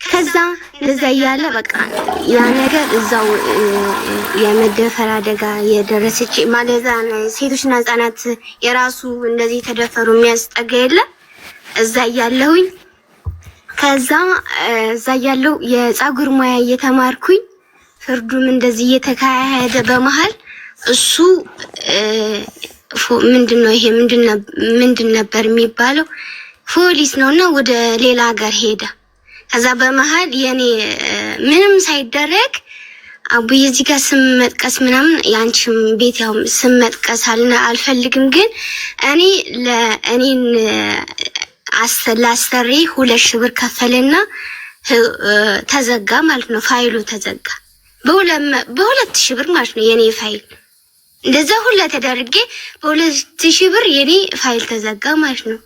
ከዛ ለዛ ያለ በቃ ያ ነገር እዛው የመደፈር አደጋ የደረሰች ማለት ሴቶችና ህጻናት የራሱ እንደዚህ ተደፈሩ የሚያስጠጋ የለ እዛ ያለሁኝ። ከዛ እዛ ያለው የፀጉር ሙያ እየተማርኩኝ ፍርዱም እንደዚህ እየተካሄደ በመሃል እሱ ምንድነው ይሄ ምንድን ነበር የሚባለው ፖሊስ ነውና ወደ ሌላ ሀገር ሄደ። ከዛ በመሃል የኔ ምንም ሳይደረግ አቡዬ እዚህ ጋር ስም መጥቀስ ምናምን ያንቺም ቤት ያው ስም መጥቀስ አልፈልግም፣ ግን እኔን ላሰሪ 2,000 ብር ከፈለና ተዘጋ ማለት ነው። ፋይሉ ተዘጋ በ2,000 ብር ማለት ነው የኔ ፋይል እንደዛ ሁላ ተደርጌ በ2,000 ብር የኔ ፋይል ተዘጋ ማለት ነው።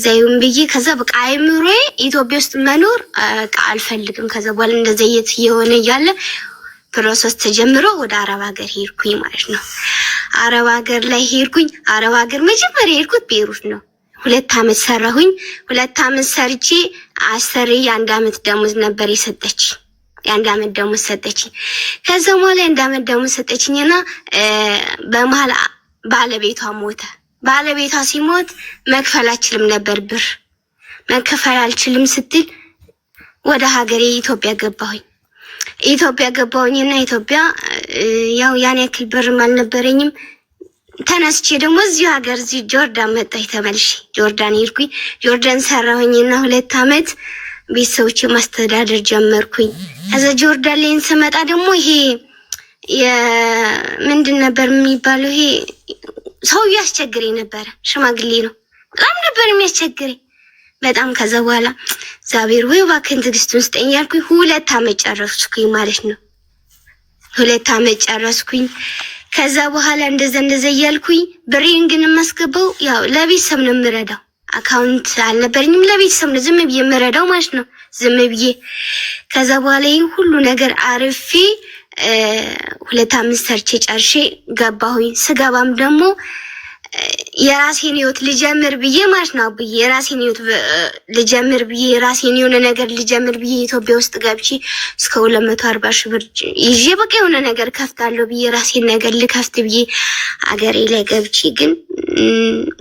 ዘይም ብዬ ከዛ በቃ አይምሮዬ ኢትዮጵያ ውስጥ መኖር አልፈልግም። ከዛ በኋላ እንደዛ የሆነ እያለ ፕሮሰስ ተጀምሮ ወደ አረብ ሀገር ሄድኩኝ ማለት ነው። አረብ ሀገር ላይ ሄድኩኝ። አረብ ሀገር መጀመሪያ ሄድኩት ቤሩት ነው። 2 አመት ሰራሁኝ። 2 አመት ሰርቼ አሰሪ የ1 አመት ደሞዝ ነበር የሰጠች። የ1 አመት ደሞዝ ሰጠችኝ። ከዛ በኋላ የ1 አመት ደሞዝ ሰጠችኝና በመሃል ባለቤቷ ሞተ። ባለቤቷ ሲሞት መክፈል አልችልም ነበር ብር መከፈል አልችልም ስትል ወደ ሀገሬ ኢትዮጵያ ገባሁኝ። ኢትዮጵያ ገባሁኝና ኢትዮጵያ ያው ያን ያክል ብርም አልነበረኝም። ተነስቼ ደግሞ እዚህ ሀገር እዚህ ጆርዳን መጣሁ። ተመልሼ ጆርዳን ሄድኩኝ። ጆርዳን ሰራሁኝና 2 አመት ቤተሰቦቼ ማስተዳደር ጀመርኩኝ። ከዛ ጆርዳን ላይ ስመጣ ደግሞ ይሄ ምንድን ነበር የሚባለው ይሄ ሰው ያስቸግረኝ ነበረ። ሽማግሌ ነው በጣም ነበር የሚያስቸግረኝ በጣም። ከዛ በኋላ እግዚአብሔር ወይ እባክህን ትዕግስቱን ስጠኝ ያልኩኝ 2 አመት ጨረስኩኝ ማለት ነው። 2 አመት ጨረስኩኝ። ከዛ በኋላ እንደዛ እያልኩኝ ብሬን ግን የማስገባው ያው ለቤተሰብ ነው የምረዳው። አካውንት አልነበረኝም፣ ለቤተሰብ ነው ዝም ብዬ የምረዳው ማለት ነው። ዝም ብዬ ከዛ በኋላ ይሄን ሁሉ ነገር አርፌ 2 አመት ሰርቼ ጨርሼ ገባሁኝ። ስገባም ደግሞ የራሴን ህይወት ልጀምር ብዬ ማለት ነው አቡዬ የራሴን ህይወት ልጀምር ብዬ የራሴን የሆነ ነገር ልጀምር ብዬ ኢትዮጵያ ውስጥ ገብቼ እስከ 240 ሺህ ብር ይዤ በቃ የሆነ ነገር ከፍታለሁ ብዬ ራሴን ነገር ልከፍት ብዬ አገሬ ላይ ገብቼ ግን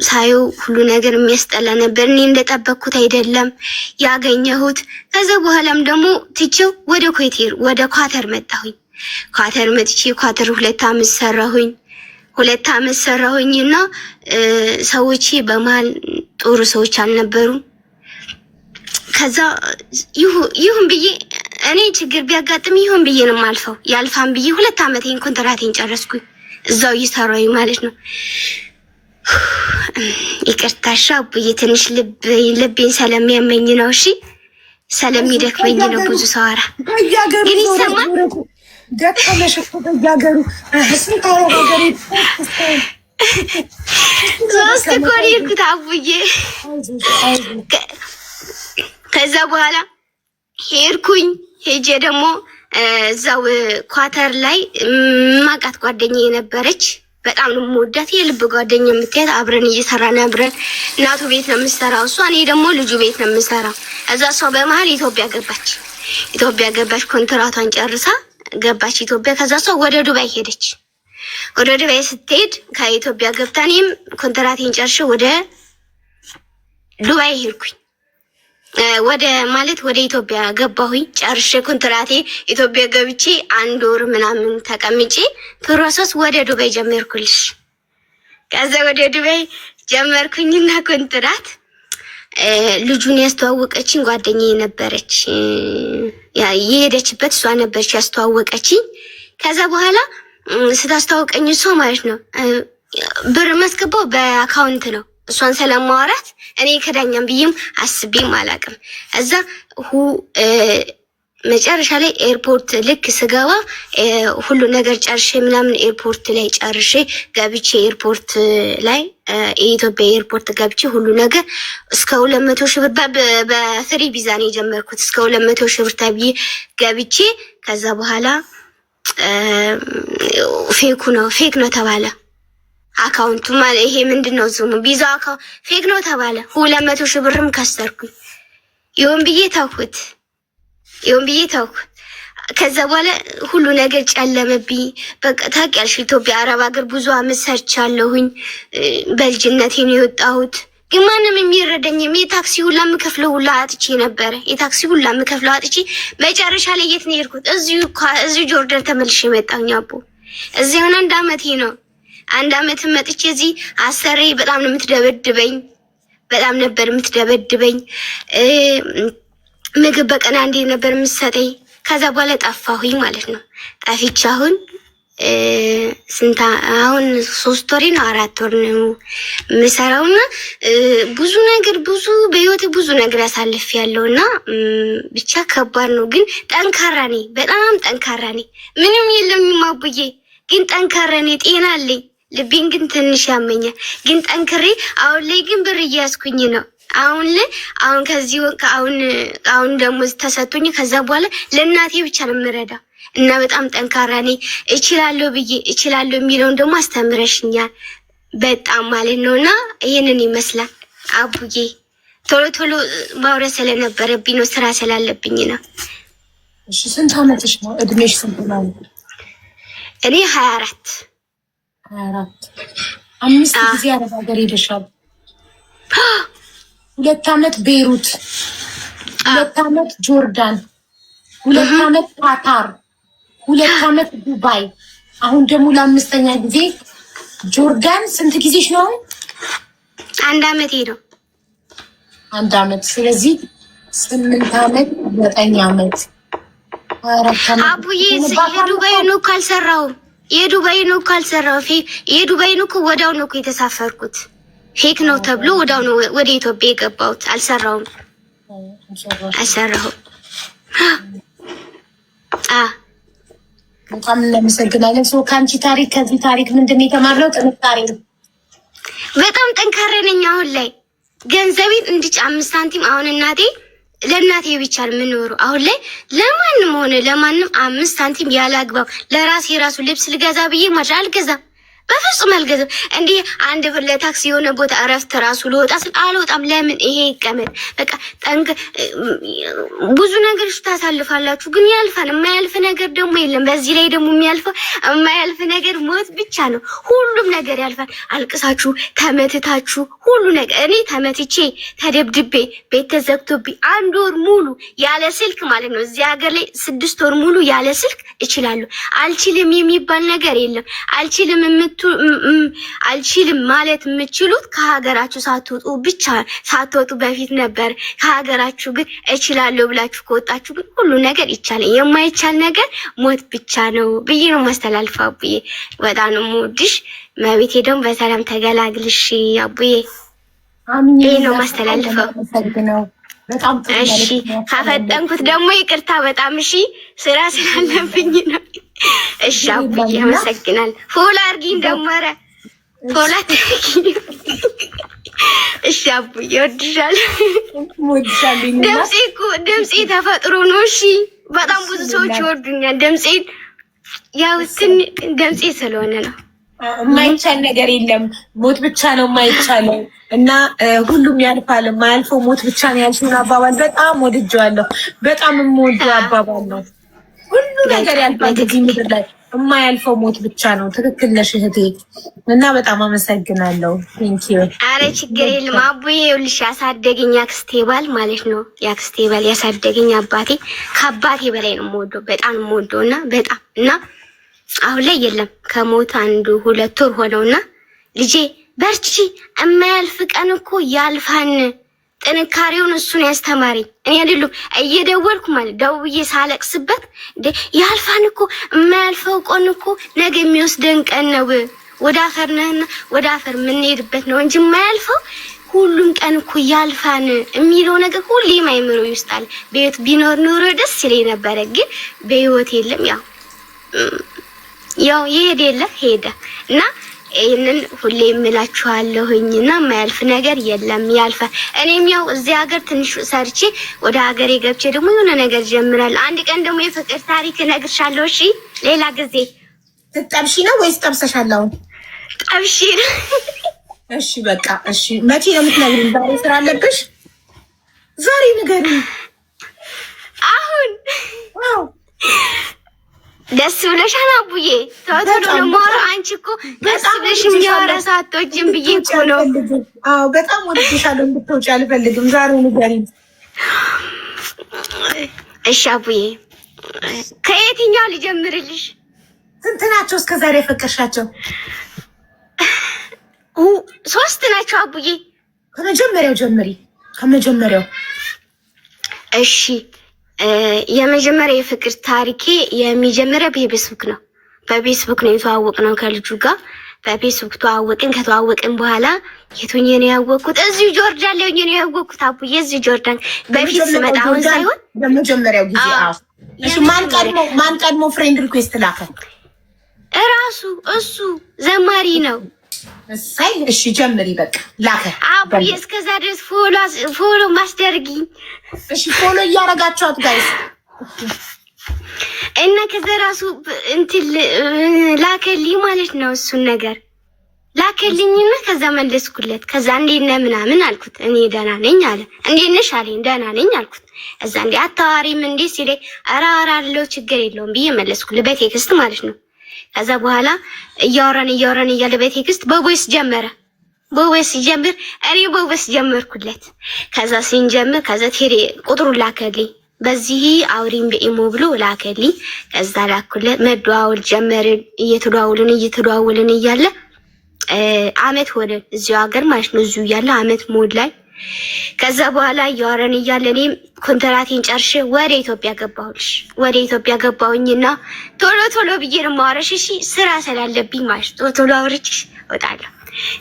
ሳየው ሁሉ ነገር የሚያስጠላ ነበር። እኔ እንደጠበቅኩት አይደለም ያገኘሁት። ከዛ በኋላም ደግሞ ትቼው ወደ ኳተር መጣሁኝ። ኳተር መጥቼ ኳተር 2 አመት ሰራሁኝ። 2 አመት ሰራሁኝና ሰዎቼ በመሃል ጥሩ ሰዎች አልነበሩም። ከዛ ይሁን ብዬ እኔ ችግር ቢያጋጥም ይሁን ብዬ ነው የማልፈው። ያልፋን ብዬ 2 አመቴን ኮንትራቴን ጨረስኩኝ እዛው እየሰራሁኝ ማለት ነው። ይቅርታሽ አቡዬ ትንሽ ልቤን ስለሚያመኝ ነው። እሺ ስለሚደክመኝ ነው ብዙ ሰዋራ ግን ይሰማል። ደከመሽ እኮ በያገሩ ስንት ሀገር 3 እኮ ነው የሄድኩት አቡዬ። ከዛ በኋላ ሄድኩኝ። ሄጄ ደግሞ እዛው ኳተር ላይ ማቃት ጓደኛዬ ነበረች። በጣም ነው የምወዳት የልብ ጓደኛ የምትያት። አብረን እየሰራን አብረን እናቱ ቤት ነው የምትሰራው እሷ፣ እኔ ደግሞ ልጁ ቤት ነው የምሰራው። እዛ እሷ በመሃል ኢትዮጵያ ገባች። ኮንትራቷን ጨርሳ ገባች ኢትዮጵያ። ከዛ እሷ ወደ ዱባይ ሄደች። ወደ ዱባይ ስትሄድ ከኢትዮጵያ ገብታ እኔም ኮንትራቴን ጨርሼ ወደ ዱባይ ሄድኩኝ። ወደ ኢትዮጵያ ገባሁኝ ጨርሼ ኮንትራቴ ኢትዮጵያ ገብቼ 1 ወር ምናምን ተቀምጬ ፕሮሰስ ወደ ዱባይ ጀመርኩልሽ። ከዛ ወደ ዱባይ ጀመርኩኝና ኮንትራት ልጁን ያስተዋወቀችኝ ጓደኛዬ ነበረች። የሄደችበት እሷ ነበረች ያስተዋወቀችኝ። ከዛ በኋላ ስታስተዋወቀኝ እሷ ማለት ነው ብር ማስገባው በአካውንት ነው። እሷን ስለማወራት እኔ ከዳኛም ብዬም አስቤም አላውቅም። እዛ መጨረሻ ላይ ኤርፖርት ልክ ስገባ ሁሉ ነገር ጨርሼ ምናምን ኤርፖርት ላይ ጨርሼ ገብቼ ኤርፖርት ላይ የኢትዮጵያ ኤርፖርት ገብቼ ሁሉ ነገር እስከ 200 ሺህ ብር በፍሪ ቪዛ ነው የጀመርኩት። እስከ 200 ሺህ ብር ተብዬ ገብቼ ከዛ በኋላ ፌክ ነው ተባለ። አካውንቱ ማለት ይሄ ምንድነው ስሙ ቪዛ ፌክ ነው ተባለ። 200 ሺህ ብርም ከሰርኩኝ። ይሁን ብዬ ተውኩት። ከዛ በኋላ ሁሉ ነገር ጨለመብኝ። በቃ ታውቂያለሽ ኢትዮጵያ አረብ ሀገር ብዙ አመት ሰርቻለሁኝ። በልጅነቴ ነው የወጣሁት። ግን ማንም የሚረዳኝም የታክሲ ሁላ የምከፍለው ሁላ አጥቼ ነበረ። መጨረሻ ላይ የት ነው የሄድኩት? እዚሁ ጆርዳን ተመልሼ መጣሁኝ። አቦ እዚህ ሆነ 1 አመቴ ነው። 1 አመት መጥቼ እዚህ አሰሬ በጣም ነው የምትደበድበኝ። ምግብ በቀን አንዴ ነበር የምትሰጠኝ። ከዛ በኋላ ጠፋሁኝ ማለት ነው። ጠፊቻ አሁን 3 ወሬ ነው 4 ወር ነው የምሰራውና በህይወቴ ብዙ ነገር ያሳልፍ ያለውና ብቻ ከባድ ነው። ግን ጠንካራ ነኝ፣ በጣም ጠንካራ ነኝ። ምንም የለም ማቡዬ፣ ግን ጠንካራ ነኝ። ጤና አለኝ። ልቤን ግን ትንሽ ያመኛል። ግን ጠንክሬ አሁን ላይ ግን ብር እያያዝኩኝ ነው። አሁን ደግሞ ተሰጥቶኝ ከዛ በኋላ ለእናቴ ብቻ ነው የምረዳ እና በጣም ጠንካራ ነኝ። እችላለሁ የሚለውን ደግሞ አስተምረሽኛል በጣም ማለት ነው። እና ይህንን ይመስላል አቡዬ። ቶሎ ማውራት ስለነበረብኝ ነው፣ ስራ ስላለብኝ ነው። እሺ ስንት አመትሽ ነው? እድሜሽ ስንት ነው? እኔ 24 5 ጊዜ አረብ ሀገር ሄደሻል። 2 አመት ቤይሩት፣ 2 አመት ጆርዳን፣ 2 አመት ካታር፣ 2 አመት ዱባይ። አሁን ደግሞ ለ5ኛ ጊዜ ጆርዳን። ስንት ጊዜሽ ነው? 1 አመቴ ነው። 1 አመት። ስለዚህ 8 አመት 9 አመት 4 አመት። አቡዬ የዱባይ ነው ካልሰራው የዱባይ ነው ወዳው ነው የተሳፈርኩት። ፌክ ነው ተብሎ ወዳው ነው ወደ ኢትዮጵያ የገባሁት። አልሰራሁም። በጣም እናመሰግናለን። ሰው ከአንቺ ታሪክ ከዚህ ታሪክ ምንድን ነው የተማርነው? ጥንካሬ ነው። በጣም ጠንካራ ነኝ። አሁን ላይ ገንዘቤን እንድጭ 5 ሳንቲም አሁን ለእናቴ ብቻ የምኖረው አሁን ላይ ለማንም 5 ሳንቲም ያለ አግባብ ለራሴ የራሱ ልብስ ልገዛ ብዬ ማድረግ አልገዛም። በፍጹም አልገዛም። እንዲህ አንድ ብር ለታክሲ የሆነ ቦታ እረፍት ራሱ ልወጣ ስል አልወጣም። ለምን? ይሄ ይቀመጥ በቃ። ብዙ ነገሮች ታሳልፋላችሁ፣ ግን ያልፋል። የማያልፍ ነገር ደግሞ የለም። በዚህ ላይ ደግሞ የማያልፍ ነገር ሞት ብቻ ነው። ሁሉም ነገር ያልፋል። አልቅሳችሁ ተመትታችሁ ሁሉ ነገር እኔ ተመትቼ ተደብድቤ ቤት ተዘግቶብኝ 1 ወር ሙሉ ያለ ስልክ ማለት ነው። እዚህ ሀገር ላይ 6 ወር ሙሉ ያለ ስልክ እችላለሁ። አልችልም የሚባል ነገር የለም። አልችልም ማለት የምችሉት ከሀገራችሁ ሳትወጡ በፊት ነበር። ከሀገራችሁ ግን እችላለሁ ብላችሁ ከወጣችሁ ግን ሁሉ ነገር ይቻላል። የማይቻል ነገር ሞት ብቻ ነው ብዬ ነው ማስተላልፈው። አቡዬ በጣም ነው የምወድሽ። መቤቴ ደግሞ በሰላም ተገላግልሽ አቡዬ። ይሄ ነው ማስተላልፈው። በጣም እሺ፣ ካፈጠንኩት ደግሞ ይቅርታ በጣም እሺ፣ ስራ ስላለብኝ ነው። እሺ አቡዬ አመሰግናለሁ። ፎሎ አድርጊኝ ደግሞ ኧረ ፎሎ አድርጊኝ። እሺ አቡዬ እወድሻለሁ። ድምፄ ተፈጥሮ ነው። እሺ በጣም ብዙ ሰዎች ይወዱኛል ድምፄን። ያው ድምፄ ስለሆነ ነው። የማይቻል ነገር የለም። ሞት ብቻ ነው የማይቻለው እና ሁሉም ያልፋል። የማያልፈው ሞት ብቻ ነው ያልሽውን አባባል በጣም ወድጄዋለሁ። በጣም የምወደው አባባል ነው። ሁሉ ነገር ያልፋል እዚህ ምድር ላይ፣ የማያልፈው ሞት ብቻ ነው። ትክክል ነሽ እህቴ እና በጣም አመሰግናለሁ። ቴንኪዩ። አረ ችግር የለም አቡዬ። ይኸውልሽ ያሳደገኝ ያክስቴ ባል ማለት ነው። ያክስቴ ባል ያሳደገኝ አባቴ ከአባቴ በላይ ነው የምወደው። በጣም የምወደው እና በጣም እና አሁን ላይ የለም። ከሞት 1-2 ወር ሆነውና ልጄ በርቺ፣ የማያልፍ ቀን እኮ ያልፋን። ጥንካሬውን እሱን ያስተማረኝ እኔ አይደለም። እየደወልኩ ማለት ደውዬ ሳለቅስበት ያልፋን እኮ የማያልፈው ቀን እኮ ነገ የሚወስደን ቀን ነው። ወደ አፈር ነህና ወደ አፈር የምንሄድበት ነው እንጂ የማያልፈው ሁሉም ቀን እኮ ያልፋን የሚለው ነገር ሁሌም አይምሮ ይውስጣል። በህይወት ቢኖር ኖሮ ደስ ይለኝ ነበረ፣ ግን በህይወት የለም። ያው ሄደ እና ይሄንን ሁሌ እምላችኋለሁኝ እና የማያልፍ ነገር የለም፣ ያልፋል። እኔም ያው እዚህ ሀገር ትንሽ ሰርቼ ወደ ሀገሬ ገብቼ ደግሞ የሆነ ነገር ጀምራለሁ። አንድ ቀን ደግሞ የፍቅር ታሪክ እነግርሻለሁ። እሺ ሌላ ጊዜ። ትጠብሺ ነው ወይስ ጠብሰሻል? አሁን ጠብሺ ነው። እሺ በቃ እሺ። መቼ ነው የምትነግሪኝ? ዛሬ ስራ አለብሽ? ዛሬ ንገሪኝ አሁን። ደስ ብለሻል አቡዬ? ተወተዶ ነው ማራ። አንቺ እኮ ደስ ብለሽ የሚያወራ ሰዓቶችን ብዬ እኮ ነው። አዎ በጣም ወድሻለሁ። እንድትወጪ አልፈልግም። ዛሬ ንገሪኝ። እሺ አቡዬ፣ ከየትኛው ልጀምርልሽ? ስንት ናቸው እስከ ዛሬ የፈቀርሻቸው? 3 ናቸው አቡዬ። ከመጀመሪያው ጀምሪ። ከመጀመሪያው እሺ። የመጀመሪያ የፍቅር ታሪኬ የሚጀምረው በፌስቡክ ነው። በፌስቡክ ነው የተዋወቅነው ከልጁ ጋር። በፌስቡክ ተዋወቅን። ከተዋወቅን በኋላ የቱኝ ነው ያወቅኩት? እዚሁ ጆርዳን ላይ ነው ያወቅኩት አቡዬ። እዚሁ ጆርዳን በፊት ስመጣ አሁን ሳይሆን በመጀመሪያው ጊዜ። እሺ ማን ቀድሞ ፍሬንድ ሪኩዌስት ላከ? እራሱ እሱ ዘማሪ ነው። እሺ ጀምሪ። በቃ ላከ አቡዬ። እስከዛ ድረስ ፎሎ ማስደርጊኝ። እሺ ፎሎ እያረጋችኋት ጋይስ። እና ከዛ ራሱ እንትን ላከልኝ ማለት ነው። እሱን ነገር ላከልኝና ከዛ መለስኩለት። ከዛ እንዴት ነህ ምናምን አልኩት። እኔ ደህና ነኝ አለ። እንዴት ነሽ አለኝ። ደህና ነኝ አልኩት። እዛ እንዴ አታዋሪም እንዴ ሲለኝ ኧረ አወራለሁ ችግር የለውም ብዬ መለስኩለት በቴክስት ማለት ነው። ከዛ በኋላ እያወራን እያለ በቴክስት በቮይስ ጀመረ። በቮይስ ሲጀምር እኔ በቮይስ ጀመርኩለት። ከዛ ሲንጀምር ከዛ ቴሌ ቁጥሩን ላከልኝ። በዚህ አውሪም በኢሞ ብሎ ላከልኝ። ከዛ ላኩለት። መደዋወል ጀመርን። እየተደዋወልን እያለ አመት ሆነ እዚሁ ሀገር ማለት ነው። እዚሁ እያለ አመት ሞድ ላይ ከዛ በኋላ እያወራን እያለ እኔም ኮንትራቴን ጨርሼ ወደ ኢትዮጵያ ገባሁልሽ። ወደ ኢትዮጵያ ገባሁኝና ቶሎ ብዬ ነው የማወራሽ። እሺ ስራ ስላለብኝ ማለት ቶሎ አውርቼሽ እወጣለሁ።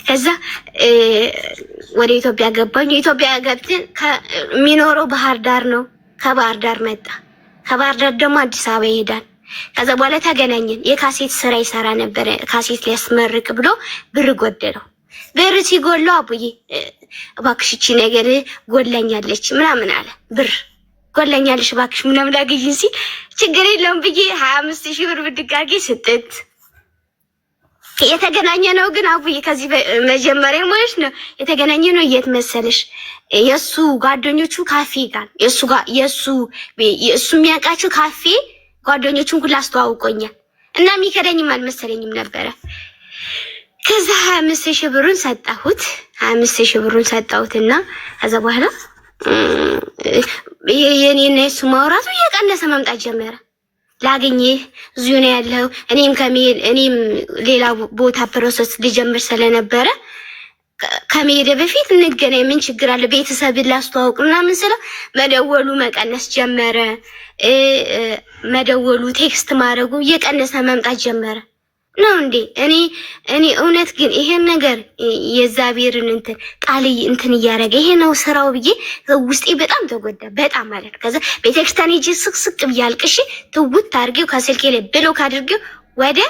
ከዛ ወደ ኢትዮጵያ ገባሁኝ። ኢትዮጵያ ገብተን የሚኖረው ባህር ዳር ነው። ከባህር ዳር መጣ። ከባህር ዳር ደግሞ አዲስ አበባ ይሄዳል። ከዛ በኋላ ተገናኘን። የካሴት ስራ ይሰራ ነበረ። ካሴት ሊያስመርቅ ብሎ ብር ጎደለው። ብር ሲጎለው አቡዬ እባክሽ እቺ ነገር ጎለኛለች ምናምን አለ። ብር ጎለኛለች እባክሽ ምናምን አግዢኝ ሲል ችግር የለውም ብዬ 25,000 ብር ብድግ አድርጌ ስጥት። የተገናኘ ነው ግን አቡዬ ከዚህ መጀመሪያ ማለት ነው የተገናኘ ነው። የት መሰለሽ? የሱ ጓደኞቹ ካፌ ጋር የሱ የሚያውቃቸው ካፌ ጓደኞቹን ሁሉ አስተዋውቆኛል። እና የሚከዳኝም አልመሰለኝም ነበረ። ከዛ 25,000 ብሩን ሰጣሁት። 25,000 ብሩን ሰጣሁትና ከዛ በኋላ የኔና የሱ ማውራቱ እየቀነሰ መምጣት ጀመረ። ላገኝህ እዚሁ ነው ያለው። እኔም ሌላ ቦታ ፕሮሰስ ልጀምር ስለነበረ ከመሄደ በፊት እንገናኝ፣ ምን ችግር አለ፣ ቤተሰብን ላስተዋውቅ ምናምን ስለው መደወሉ መቀነስ ጀመረ። መደወሉ ቴክስት ማድረጉ እየቀነሰ መምጣት ጀመረ። ነው እንዴ? እኔ እውነት ግን ይሄን ነገር የእግዚአብሔርን ቃል እያደረገ ይሄ ነው ስራው ብዬ ውስጤ በጣም ተጎዳ። በጣም ማለት ከዛ ቤተክርስቲያን ሂጅ ስቅስቅ ብዬ አልቅሼ ትውት አድርጌው ከስልኬ ላይ ብሎክ አድርጌው ወደ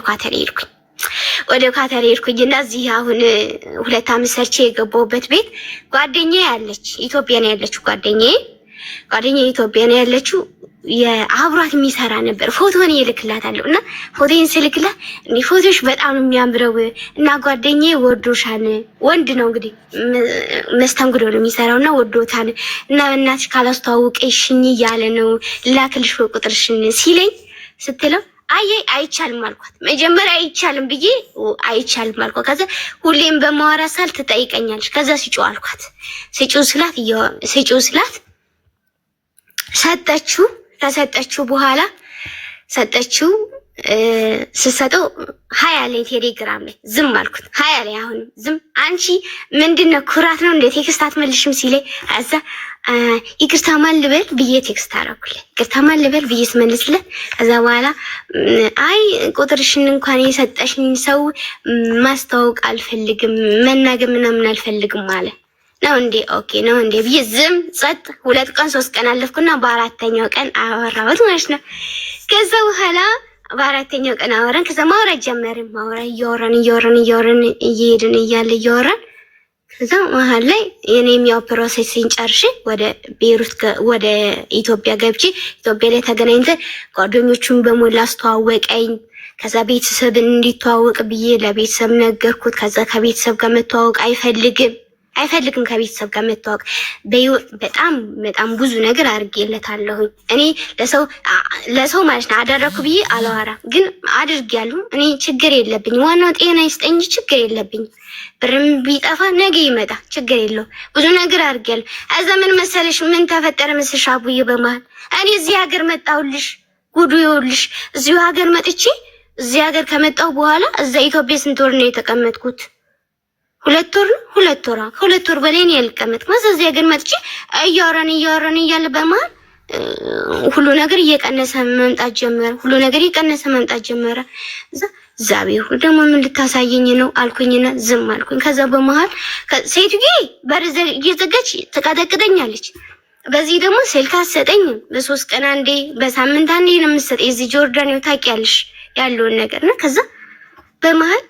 ኳተር ሄድኩኝ። ወደ ኳተር ሄድኩኝና እዚህ አሁን 2 ዓመት ሰርቼ የገባሁበት ቤት ጓደኛዬ ያለች ኢትዮጵያ ነው ያለችው። ጓደኛዬ ኢትዮጵያ ነው ያለችው። የአብሯት የሚሰራ ነበር። ፎቶን ይልክላታለሁ እና ፎቶን ስልክላት እንዴ ፎቶሽ በጣም የሚያምረው እና ጓደኛዬ ወዶሻል። ወንድ ነው እንግዲህ መስተንግዶ ነው የሚሰራውና ወዶታል እና በእናትሽ ካላስተዋወቀሽኝ እያለ ነው ላክልሽ ቁጥርሽን ሲለኝ ስትለው አይቻልም አልኳት። መጀመሪያ አይቻልም ብዬ አይቻልም አልኳት። ከዛ ሁሌም በማወራ ሳል ትጠይቀኛለች። ከዛ ስጪው አልኳት። ስጪው ስላት ሰጠችው። ከሰጠችው በኋላ ስሰጠው 20 ላይ ቴሌግራም ላይ ዝም አልኩት። 20 ላይ አሁን ዝም። አንቺ ምንድነው ኩራት ነው እንደ ቴክስት አትመልሽም ሲለኝ አዛ ይቅርታ ማን ልበል ብዬ ቴክስት አደረኩለት። ይቅርታ ማን ልበል ብዬ ስመልስለት ከዛ በኋላ አይ ቁጥርሽን እንኳን የሰጠሽኝ ሰው ማስተዋወቅ አልፈልግም መናገር ምናምን አልፈልግም አለ። ነው እንዴ? ኦኬ ነው እንዴ ብዬ ዝም ጸጥ። 2 ቀን 3 ቀን አለፍኩና በአራተኛው ቀን አወራሁት ማለት ነው። ከዛ በኋላ በአራተኛው ቀን አወራን። ከዛ ማውራት ጀመርን። እያወራን እየሄድን እያለ እያወራን ከዛ መሀል ላይ እኔም ያው ፕሮሰሲን ጨርሼ ወደ ቤሩት ወደ ኢትዮጵያ ገብቼ ኢትዮጵያ ላይ ተገናኝተን ጓደኞቹን በሞላ አስተዋወቀኝ። ከዛ ቤተሰብን እንዲተዋወቅ ብዬ ለቤተሰብ ነገርኩት። ከዛ ከቤተሰብ ጋር መተዋወቅ አይፈልግም አይፈልግም ከቤተሰብ ጋር መታወቅ። በጣም በጣም ብዙ ነገር አድርጌለታለሁ። እኔ ለሰው ማለት ነው አደረኩ ብዬ አላወራም፣ ግን አድርጌያለሁ። እኔ ችግር የለብኝም። ዋናው ጤና ይስጠኝ፣ ችግር የለብኝም። ብርም ቢጠፋ ነገ ይመጣ፣ ችግር የለው። ብዙ ነገር አድርጌያለሁ። እዛ ምን መሰለሽ ምን ተፈጠረ መስልሽ አቡዬ፣ በመሀል እኔ እዚህ ሀገር መጣሁልሽ፣ ጉዱ ይኸውልሽ። እዚሁ ሀገር መጥቼ እዚህ ሀገር ከመጣሁ በኋላ እዛ ኢትዮጵያ ስንት ወር ነው የተቀመጥኩት? 2 ወር ነው። 2 ወር በላይ ነው ያልቀመጥኩት። ማዘዝ ያገር መጥቼ እያወራን እያለ በመሀል ሁሉ ነገር እየቀነሰ መምጣት ጀመረ። ዛቤው ደግሞ ምን ልታሳየኝ ነው አልኩኝና ዝም አልኩኝ። ከዛ በመሀል ሴትዬ በር እየዘጋች ትቀጠቅጠኛለች። በዚህ ደግሞ ስልክ አትሰጠኝም። በ3 ቀን አንዴ በሳምንት አንዴ ነው የምትሰጠኝ። እዚህ ጆርዳን ታውቂያለሽ ያለውን ነገር እና ከዛ በመሀል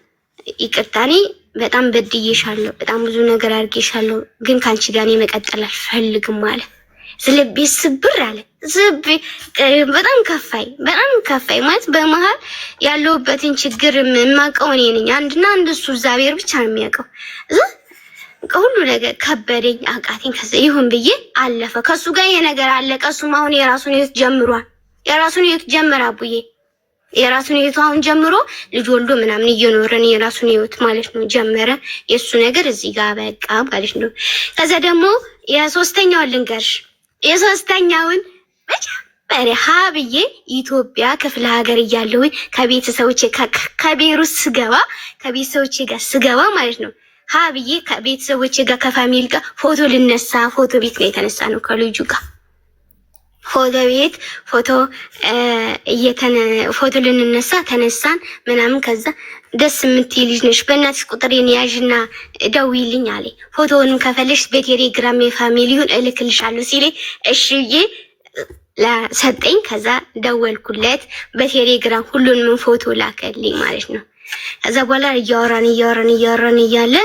ይቅርታ እኔ በጣም በድዬሻለሁ፣ በጣም ብዙ ነገር አድርጌሻለሁ፣ ግን ካንቺ ጋር እኔ መቀጠል አልፈልግም አለ። ስለቤ ስብር አለ። በጣም ከፋይ ማለት በመሀል ያለውበትን ችግር የማውቀው እኔ ነኝ። አንድና አንድ እሱ እግዚአብሔር ብቻ ነው የሚያውቀው። ሁሉ ነገር ከበደኝ፣ አቃተኝ። ከዛ ይሁን ብዬ አለፈ። ከሱ ጋር የነገር አለቀ። እሱም አሁን የራሱን ህይወት ጀምሯል። አቡዬ የራሱን ህይወት አሁን ጀምሮ ልጅ ወልዶ ምናምን እየኖረን የራሱን ህይወት ማለት ነው ጀመረ። የሱ ነገር እዚህ ጋር በቃ ማለት ነው። ከዛ ደግሞ የሶስተኛውን ልንገርሽ። የሶስተኛውን መጀመሪያ ሀብዬ ኢትዮጵያ ክፍለ ሀገር እያለሁ ከቤተሰቦቼ ከቤሩት ከቤተሰቦቼ ጋር ስገባ ማለት ነው ሀብዬ ከቤተሰቦቼ ጋር ከፋሚሊ ጋር ፎቶ ልነሳ ፎቶ ቤት ነው የተነሳ ነው ከልጁ ጋር ፎቶ ልንነሳ ተነሳን ምናምን። ከዛ ደስ የምትይ ልጅ ነሽ፣ በእናትሽ ቁጥሬን ያዥና ደውይልኝ አለኝ። ፎቶውንም ከፈለሽ በቴሌግራም የፋሚሊውን እልክልሻለሁ ሲለኝ እሺ ብዬ ሰጠኝ። ከዛ ደወልኩለት በቴሌግራም ሁሉንም ፎቶ ላከልኝ ማለት ነው። ከዛ በኋላ እያወራን እያለ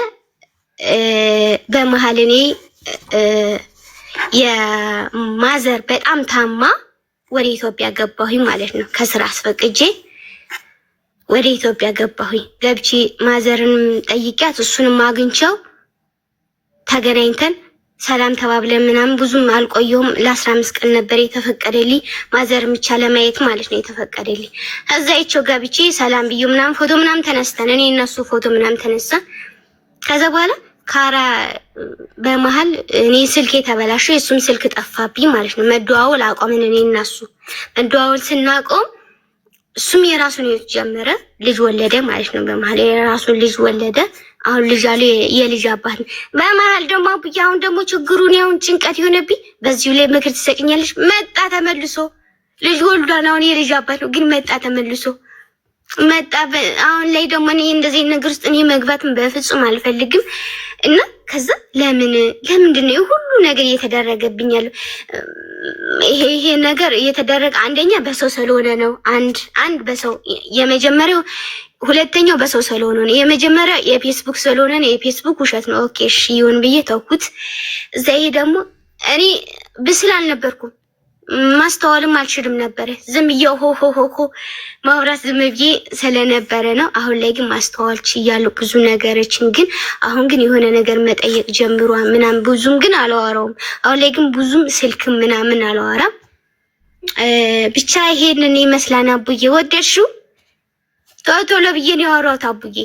በመሀል እኔ የማዘር በጣም ታማ ወደ ኢትዮጵያ ገባሁኝ ማለት ነው። ከስራ አስፈቅጄ ወደ ኢትዮጵያ ገባሁኝ። ገብቼ ማዘርን ጠይቂያት እሱንም አግኝቸው ተገናኝተን ሰላም ተባብለን ምናምን ብዙም አልቆየሁም። ለ15 ቀን ነበር የተፈቀደልኝ ማዘርን ብቻ ለማየት ማለት ነው የተፈቀደልኝ። እዛ ይቸው ገብቼ ሰላም ብዬ ምናምን ፎቶ ምናምን ተነስተን እኔ እነሱ ፎቶ ምናምን ተነሳ። ከዛ በኋላ በመሀል እኔ ስልክ የተበላሸ የሱም ስልክ ጠፋብኝ ማለት ነው። መደዋወል አቆምን። እኔ እና እሱ መደዋወል ስናቆም እሱም የራሱን ህይወት ጀመረ፣ ልጅ ወለደ ማለት ነው። በመሀል የራሱን ልጅ ወለደ። አሁን ልጅ አለ፣ የልጅ አባት ነው። በመሀል ደግሞ አቡዬ አሁን ደግሞ ችግሩን ያውን ጭንቀት ይሆነብኝ። በዚሁ ላይ ምክር ትሰጭኛለሽ? መጣ ተመልሶ ልጅ ወልዷል። አሁን የልጅ አባት ነው፣ ግን መጣ ተመልሶ አሁን ላይ ደግሞ እኔ እንደዚህ ነገር ውስጥ እኔ መግባትን በፍጹም አልፈልግም። እና ከዛ ለምንድን ነው ሁሉ ነገር እየተደረገብኝ ያለው? ይሄ ነገር እየተደረገ አንደኛ በሰው ስለሆነ ነው። አንድ በሰው የመጀመሪያው፣ ሁለተኛው በሰው ስለሆነ ነው። የመጀመሪያው የፌስቡክ ስለሆነ ነው። የፌስቡክ ውሸት ነው። ኦኬ እሺ ይሁን ብዬ ተውኩት። እዛ ይሄ ደግሞ እኔ ብስል አልነበርኩም፣ ማስተዋልም አልችልም ነበር። ዝም ብዬ ሆ ማውራት ዝም ብዬ ስለነበረ ነው። አሁን ላይ ግን ማስተዋል ችያለሁ ብዙ ነገሮችን። ግን አሁን ግን የሆነ ነገር መጠየቅ ጀምሯል ምናምን። ብዙም ግን አላወራውም። አሁን ላይ ግን ብዙም ስልክም ምናምን አላወራም። ብቻ ይሄንን ይመስላል። አቡዬ ወደድሽው? ቶሎ ብዬ ነው ያወራሁት። አቡዬ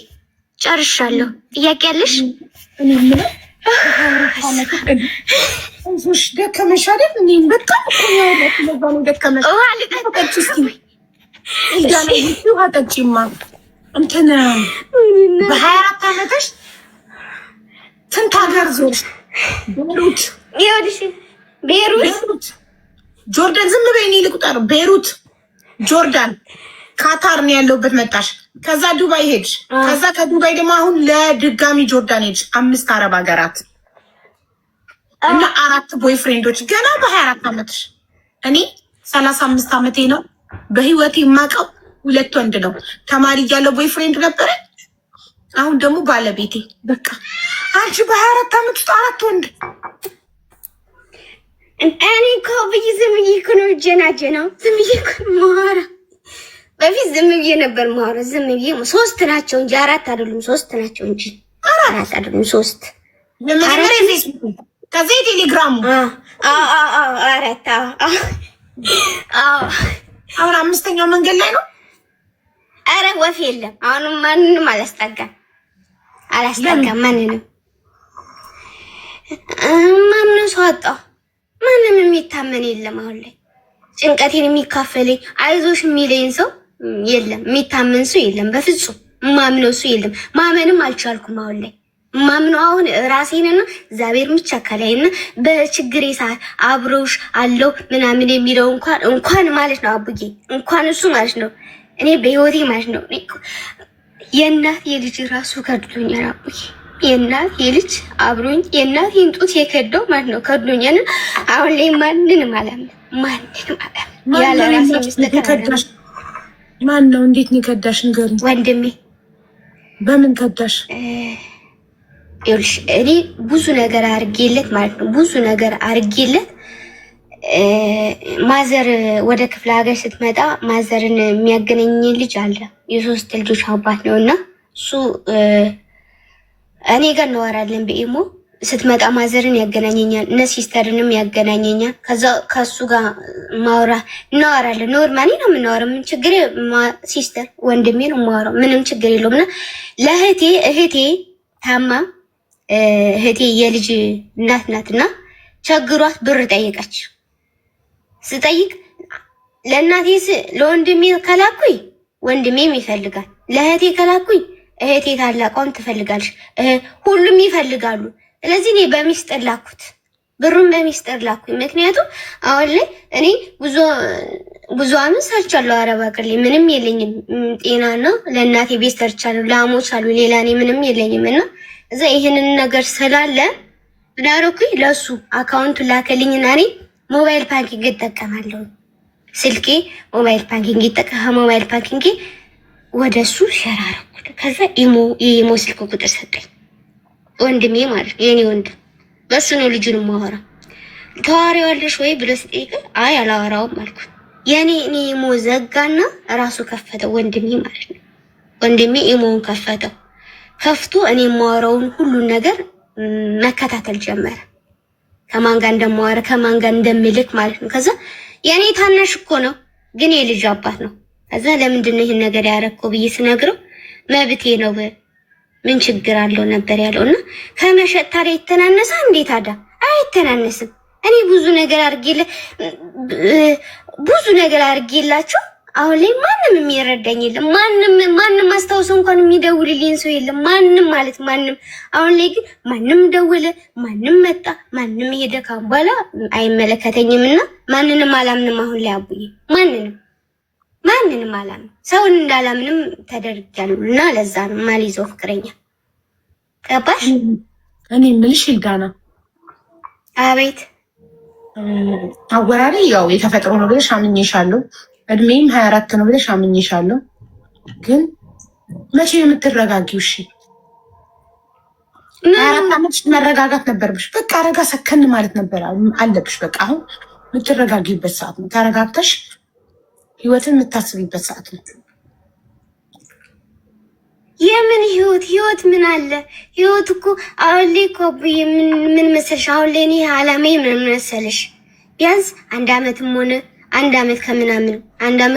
ጨርሻለሁ። ጥያቄ ያለሽ? እንሱሽ ደከመሽ አይደል? እኔም በጣም ነው ደከመሽ። ውሃ ጠጪማ። እንትን በ24 ዓመትሽ ስንት ሀገር ዞርሽ? ቤሩት፣ ጆርዳን። ዝም በይ እኔ ልቁጠር። ቤሩት፣ ጆርዳን፣ ካታር ነው ያለሁበት መጣሽ። ከዛ ዱባይ ሄድሽ። ከዛ ከዱባይ ደግሞ አሁን ለድጋሚ ጆርዳን ሄድሽ። 5 አረብ ሀገራት እና 4 ቦይፍሬንዶች ገና በ24 ዓመትሽ። እኔ 35 ዓመቴ ነው። በህይወቴ የማውቀው 2 ወንድ ነው። ተማሪ እያለሁ ቦይፍሬንድ ነበረ። አሁን ደግሞ ባለቤቴ። በቃ አንቺ በ24 ዓመት ውስጥ 4 ወንድ። እኔ እኮ ዝም ብዬ እኮ ነው ጀናጀናው። ዝም ብዬ እኮ ማራ በፊት ዝም ብዬ ነበር ማራ። ዝም ብዬ 3 ናቸው እንጂ 4 አይደሉም። 3 ናቸው እንጂ 4 አይደሉም። 3 ከዚህ ቴሌግራሙ አረታ አሁን አምስተኛው መንገድ ላይ ነው። አረ ወፍ የለም። አሁንም ማንንም አላስጠጋም ማንንም ማንም ሰው አጣሁ። ማንም የሚታመን የለም። አሁን ላይ ጭንቀቴን የሚካፈለኝ አይዞሽ የሚለኝ ሰው የለም። የሚታመን ሰው የለም። በፍጹም ማምነው ሰው የለም። ማመንም አልቻልኩም። አሁን ላይ ማምነው አሁን ራሴንና እግዚአብሔር ብቻ ከላይና በችግሬ ሰዓት አብሮሽ አለው ምናምን የሚለው እንኳን ማለት ነው አቡዬ እንኳን እሱ ማለት ነው እኔ በህይወቴ ማለት ነው የእናት የልጅ ራሱ ከድሎኛል አቡዬ የእናት የልጅ አብሮኝ የእናቴን ጡት የከደው ማለት ነው ከድሎኛል። አሁን ላይ ማንንም አላምንም ያለ ራሴ ከዳሽ ማን ነው? እንዴት ነው ከዳሽ? ንገሪኝ። ወንድሜ። በምን ከዳሽ? ይኸውልሽ እኔ ብዙ ነገር አርጌለት ማለት ነው ብዙ ነገር አርጌለት ማዘር ወደ ክፍለ ሀገር ስትመጣ ማዘርን የሚያገናኝ ልጅ አለ። የ3 ልጆች አባት ነውና እሱ እኔ ጋር እናወራለን በኢሞ ስትመጣ ማዘርን ያገናኘኛል እነ ሲስተርንም ያገናኘኛል። ከዛ ከሱ ጋር እናወራለን። ኖርማሊ ነው የምናወራው። ምን ችግር ሲስተር ወንድሜ ነው የማወራው ምንም ችግር የለውምና እህቴ ታማ እህቴ የልጅ እናት ናትና ቸግሯት ብር ጠየቀች። ስጠይቅ ለእናቴ ለወንድሜ ከላኩኝ ወንድሜም ይፈልጋል፣ ለእህቴ ከላኩኝ እህቴ ታላቋን ትፈልጋለች፣ ሁሉም ይፈልጋሉ። ስለዚህ እኔ በሚስጥር ላኩት፣ ብሩን በሚስጥር ላኩኝ። ምክንያቱም አሁን ላይ እኔ ብዙ አመት ሰርቻለሁ አረብ ሀገር ላይ ምንም የለኝም። ጤናና ለእናቴ ቤት ሰርቻለሁ፣ ላሞች አሉ፣ ሌላ እኔ ምንም የለኝም። እና እዛ ይሄንን ነገር ስላለ ብናረኩኝ ለሱ አካውንቱን ላከልኝና እኔ ሞባይል ባንኪንግ እጠቀማለሁ። ስልኬ ሞባይል ባንኪንግ ይጠቀማ ሞባይል ባንኪንግ ወደሱ ሼር አደረኩት። ከዛ የኢሞ ስልክ ቁጥር ሰጠኝ ወንድሜ ማለት ነው የኔ ወንድም። በሱ ነው ልጁን ማወራ። ታዋሪዋለሽ ወይ ብሎ ሲጠይቅ አይ አላወራውም አልኩት። የኔ ኢሞ ዘጋና ራሱ ከፈተው ወንድሜ ማለት ነው። ወንድሜ ኢሞውን ከፈተው። ከፍቶ እኔ የማወራውን ሁሉን ነገር መከታተል ጀመረ። ከማን ጋር እንደማወራ ከማን ጋር እንደምልክ ማለት ነው። ከዛ የኔ ታናሽ እኮ ነው ግን የልጅ አባት ነው። ከዛ ለምንድን ነው ይሄን ነገር ያደረከው ብዬ ስነግረው መብቴ ነው ምን ችግር አለው ነበር ያለውና ከመሸጥ ታዲያ ይተናነሳ እንዴት አዳ አይተናነስም። እኔ ብዙ ነገር አድርጌላቸው አሁን ላይ ማንም የሚረዳኝ የለም። ማንም አስታውሰው እንኳን የሚደውልልኝ ሰው የለም። ማንም አሁን ላይ ግን ማንም ደወለ፣ ማንም መጣ፣ ማንም ሄደ። ካም በኋላ አይመለከተኝምና ማንንም አላምንም። አሁን ላይ አቡዬ ማንንም አላምንም። ሰውን እንዳላምንም ተደርጊያለሁ እና ለዛ ነው ማልይዘው ፍቅረኛ። ገባሽ? እኔ የምልሽ ይልዳና አቤት። አወራሪ ያው የተፈጥሮ ነው ብለሽ አምኜሻለሁ። እድሜም 24 ነው ብለሽ አምኜሻለሁ። ግን መቼ የምትረጋጊው? እሺ 24 ዓመት መረጋጋት ነበርብሽ። በቃ ረጋ ሰከን ማለት ነበር አለብሽ። በቃ አሁን የምትረጋጊበት ሰዓት ነው። ተረጋግተሽ ህይወትን የምታስቢበት ሰዓት ነው። የምን ህይወት ምን አለ? ህይወት እኮ አሁን ላይ እኮ ምን መሰለሽ? አሁን ላይ እኔ አላማዬ ምን መሰለሽ? ቢያንስ አንድ አመት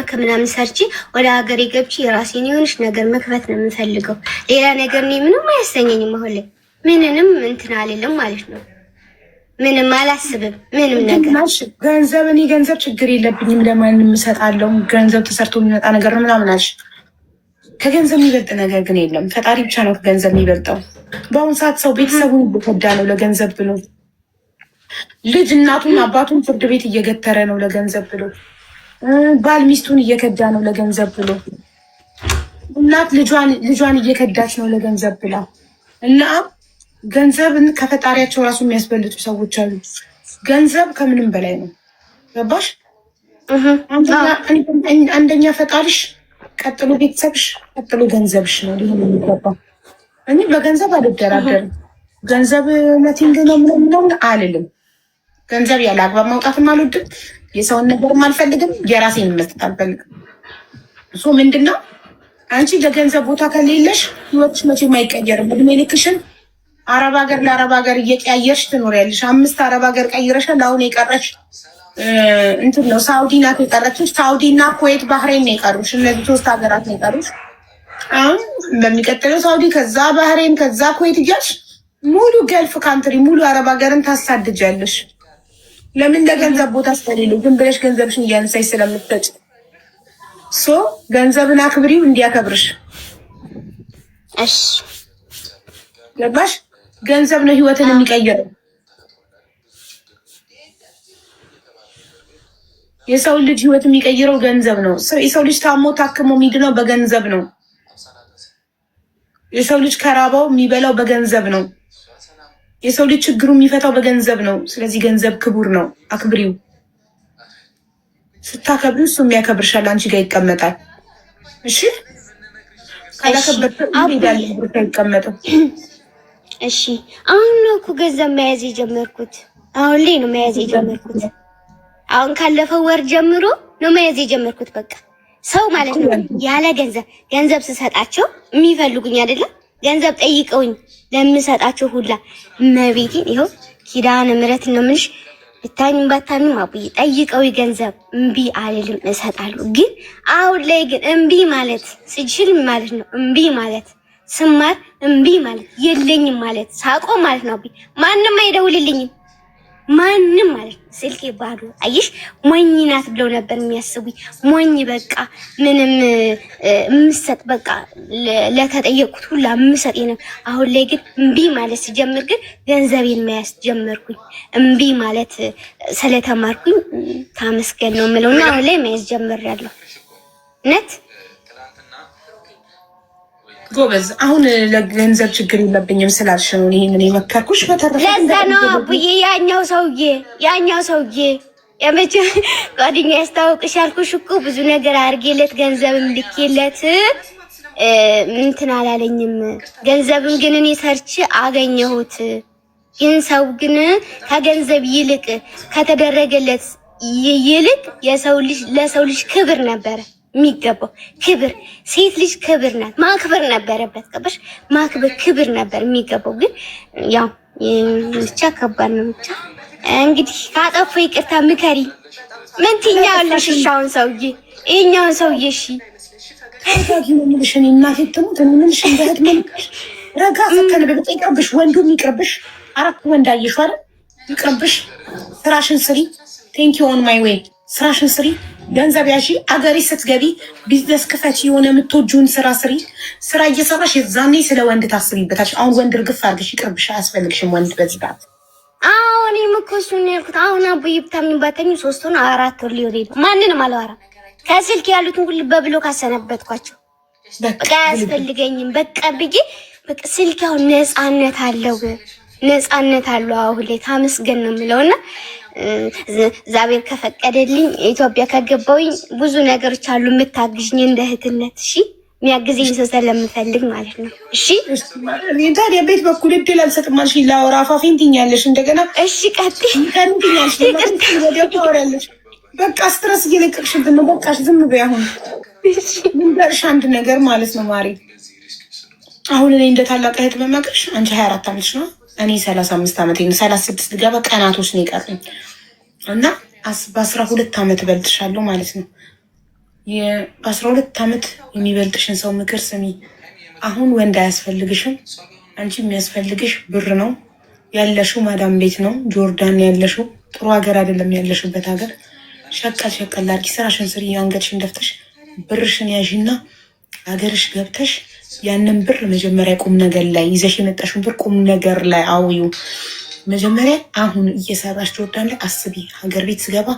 ከምናምን ሰርቼ ወደ ሀገሬ ገብቼ የራሴን የሆነች ነገር መክፈት ነው የምፈልገው። ሌላ ነገር እኔ ምንም አያሰኘኝም። አሁን ላይ ምንንም እንትን አልልም ማለት ነው። ምንም አላስብም። ምንም ነገር እኔ ገንዘብ ችግር የለብኝም፣ ለማንም እሰጣለሁ። ገንዘብ ተሰርቶ የሚመጣ ነገር ነው ምናምን አልሽ። ከገንዘብ የሚበልጥ ነገር ግን የለም። ፈጣሪ ብቻ ነው ከገንዘብ የሚበልጠው። በአሁኑ ሰዓት ሰው ቤተሰቡን እየከዳ ነው ለገንዘብ ብሎ። ልጅ እናቱን አባቱን ፍርድ ቤት እየገተረ ነው ለገንዘብ ብሎ። ባል ሚስቱን እየከዳ ነው ለገንዘብ ብሎ። እናት ልጇን እየከዳች ነው ለገንዘብ ብላ እና ገንዘብን ከፈጣሪያቸው ራሱ የሚያስበልጡ ሰዎች አሉ። ገንዘብ ከምንም በላይ ነው። ገባሽ? አንደኛ ፈጣሪሽ፣ ቀጥሎ ቤተሰብሽ፣ ቀጥሎ ገንዘብሽ ነው ሊሆን የሚገባው። እኔ በገንዘብ አልደራደርም። ገንዘብ ነቲንግ ነው ምናምን አልልም። ገንዘብ ያለ አግባብ ማውጣትም አልወድም። የሰውን ነገርም አልፈልግም። የራሴን መስጠት አልፈልግም። እሱ ምንድነው አንቺ ለገንዘብ ቦታ ከሌለሽ ህይወትሽ መቼም አይቀየርም። እድሜ ልክሽን አረብ ሀገር ለአረብ ሀገር እየቀያየርሽ ትኖሪያለሽ። 5 አረብ ሀገር ቀይረሻል። አሁን የቀረሽ እንትን ነው ሳውዲ ናት የቀረችሽ። ሳውዲ እና ኩዌት ባህሬን ነው የቀሩሽ። እነዚህ 3 ሀገራት ነው የቀሩሽ። አሁን በሚቀጥለው ሳውዲ፣ ከዛ ባህሬን፣ ከዛ ኩዌት እያልሽ ሙሉ ገልፍ ካንትሪ ሙሉ አረብ ሀገርን ታሳድጃለሽ። ለምን? ለገንዘብ ቦታ ስለሌለው ግን ብለሽ ገንዘብሽን እያነሳሽ ስለምትሰጪ ገንዘብን አክብሪው እንዲያከብርሽ። እሺ ገባሽ? ገንዘብ ነው ህይወትን የሚቀይረው። የሰው ልጅ ህይወት የሚቀይረው ገንዘብ ነው። የሰው ልጅ ታሞ ታክሞ የሚድነው በገንዘብ ነው። የሰው ልጅ ከራባው የሚበላው በገንዘብ ነው። የሰው ልጅ ችግሩ የሚፈታው በገንዘብ ነው። ስለዚህ ገንዘብ ክቡር ነው፣ አክብሪው። ስታከብሪው እሱ የሚያከብርሻል፣ አንቺ ጋር ይቀመጣል። እሺ ካላከበርሽው አይቀመጥም። እሺ አሁን ነው እኮ ገንዘብ መያዝ የጀመርኩት። አሁን ላይ ነው መያዝ የጀመርኩት። አሁን ካለፈው ወር ጀምሮ ነው መያዝ የጀመርኩት። በቃ ሰው ማለት ነው ያለ ገንዘብ ስሰጣቸው የሚፈልጉኝ አይደለም። ገንዘብ ጠይቀውኝ ለምሰጣቸው ሁላ እመቤቴን ይኸው ኪዳነ ምሕረት ነው የምልሽ። ብታኝም ባታኝም አቡዬ ጠይቀው ገንዘብ እምቢ አልልም፣ እሰጣለሁ። ግን አሁን ላይ ግን እምቢ ማለት ስችል ማለት ነው እምቢ ማለት ስማር እምቢ ማለት የለኝም ማለት ሳቆም ማለት ነው። ማንም አይደውልልኝም ማንም ማለት ነው። ስልኬ ባዶ። አየሽ ሞኝ ናት ብለው ነበር የሚያስቡኝ። ሞኝ በቃ ምንም የምሰጥ በቃ ለተጠየቁት ሁላ የምሰጥ ነው። አሁን ላይ ግን እምቢ ማለት ሲጀምር ግን ገንዘቤን መያዝ ጀመርኩኝ። እምቢ ማለት ስለተማርኩኝ ታመስገን ነው የምለውና አሁን ላይ መያዝ ጀምሬያለሁ። ነት ጎበዝ። አሁን ለገንዘብ ችግር የለብኝም ስላልሽ ነው ይሄንን የመከርኩሽ። በተረፈ ለዛ ነው አቡዬ ያኛው ሰውዬ የመቼ ጓደኛ ያስታውቅሽ ያልኩሽ እኮ ብዙ ነገር አድርጌለት ገንዘብም ልኬለት እንትን አላለኝም። ገንዘብም ግን እኔ ሰርች አገኘሁት። ግን ሰው ግን ከገንዘብ ይልቅ ከተደረገለት ይልቅ ለሰው ልጅ ክብር ነበረ የሚገባው። ክብር ሴት ልጅ ክብር ናት፣ ማክበር ነበረበት። ገባሽ? ማክበር ክብር ነበር የሚገባው። ግን ያው ብቻ ከባድ ነው። ብቻ እንግዲህ ካጠፋ ይቅርታ ምከሪ። ምን ትኛለሽ? እሻውን ሰውዬ ይሄኛውን ሰውዬ እሺ ታዲያ ምን ምንሽ እኔ እናቴ ትሙት ምንሽ እንደት መልክሽ ረጋ ፈከነ በቃ ይቅርብሽ። ወንዱም ይቅርብሽ። 4 ወንድ አየሽ አይደል? ይቅርብሽ። ስራሽን ስሪ። ቴንክ ዩ ኦን ማይ ዌይ። ስራሽን ስሪ። ገንዘብ ያሺ። አገሪ ስትገቢ ቢዝነስ ክፈች። የሆነ የምትወጂውን ስራ ስሪ። ስራ እየሰራሽ የዛኔ ስለ ወንድ ታስቢበታሽ። አሁን ወንድ እርግፍ አድርግሽ ይቅርብሽ። አያስፈልግሽም ወንድ በዚህ ጋር። አሁን እኔም ያልኩት አሁን አቡዬ ብታምኝ ባታኝ 3 ሆነ 4 ወር ሊሆን ነው። ማንንም አላወራም። ከስልክ ያሉትን ሁሉ በብሎ ካሰነበትኳቸው በቃ አያስፈልገኝም በቃ ብዬ በቃ ስልክ አሁን ነፃነት አለው። አሁን ላይ ታመስገን ነው የምለውና እግዚአብሔር ከፈቀደልኝ ኢትዮጵያ ከገባሁኝ ብዙ ነገሮች አሉ የምታግዥኝ እንደ እህትነት። እሺ የሚያግዘኝ ሰው ስለምፈልግ ማለት ነው። እሺ ታዲያ ቤት በኩል እድል አልሰጥም አልሽ። ላወራ አፋፊን ትኛለሽ እንደገና። እሺ ቀጥይ ትኛለሽ ወዲያ ታወሪያለሽ። በቃ ስትረስ እየለቀቅሽብን ነው። በቃ ዝም በይ። አሁን ልንገርሽ አንድ ነገር ማለት ነው ማሪ። አሁን እኔ እንደ ታላቅ እህት መመክርሽ፣ አንቺ 24 ዓመትሽ ነው፣ እኔ 35 ዓመቴ ነው። 36 ልገባ ቀናቶች ነው የቀረኝ እና በ12 ዓመት እበልጥሻለሁ ማለት ነው። በ12 ዓመት የሚበልጥሽን ሰው ምክር ስሚ። አሁን ወንድ አያስፈልግሽም። አንቺ የሚያስፈልግሽ ብር ነው። ያለሽው ማዳም ቤት ነው፣ ጆርዳን ያለሽው። ጥሩ ሀገር አይደለም ያለሽበት ሀገር። ሸቀል አድርጊ፣ ስራሽን ስሪ፣ አንገትሽን ደፍተሽ ብርሽን ያዥና ሀገርሽ ገብተሽ ያንን ብር መጀመሪያ ቁም ነገር ላይ ይዘሽ የመጣሽውን ብር ቁም ነገር ላይ አውዩ። መጀመሪያ አሁን እየሰራሽ ጆርዳን ላይ አስቢ። ሀገር ቤት ስገባ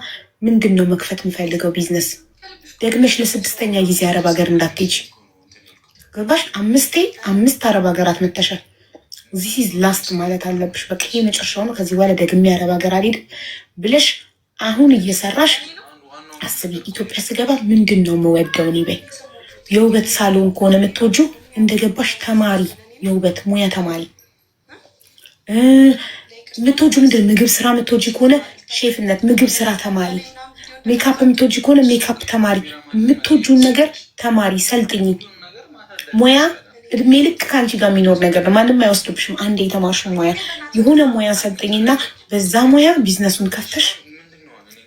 ምንድን ነው መክፈት የምፈልገው ቢዝነስ? ደግመሽ ለ6ኛ ጊዜ አረብ ሀገር እንዳትሄጂ። ገባሽ? 5 አረብ ሀገራት መተሻል። ዚስ ኢዝ ላስት ማለት አለብሽ። በቃ ይሄ መጨረሻው ነው፣ ከዚህ በኋላ ደግሜ አረብ ሀገር አልሄድም ብለሽ አሁን እየሰራሽ አስቢ። ኢትዮጵያ ስገባ ምንድን ነው የምወደው እኔ በይ። የውበት ሳሎን ከሆነ የምትወጂው እንደገባሽ ተማሪ፣ የውበት ሙያ ተማሪ። የምትወጂው ምንድን ምግብ ስራ የምትወጂ ከሆነ ሼፍነት ምግብ ስራ ተማሪ። ሜካፕ የምትወጂ ከሆነ ሜካፕ ተማሪ። የምትወጂውን ነገር ተማሪ፣ ሰልጥኝ። ሙያ እድሜ ልክ ከአንቺ ጋር የሚኖር ነገር ነው። ማንም አይወስድብሽም። አንድ የተማርሽው ሙያ የሆነ ሙያ ሰጠኝና በዛ ሙያ ቢዝነሱን ከፍተሽ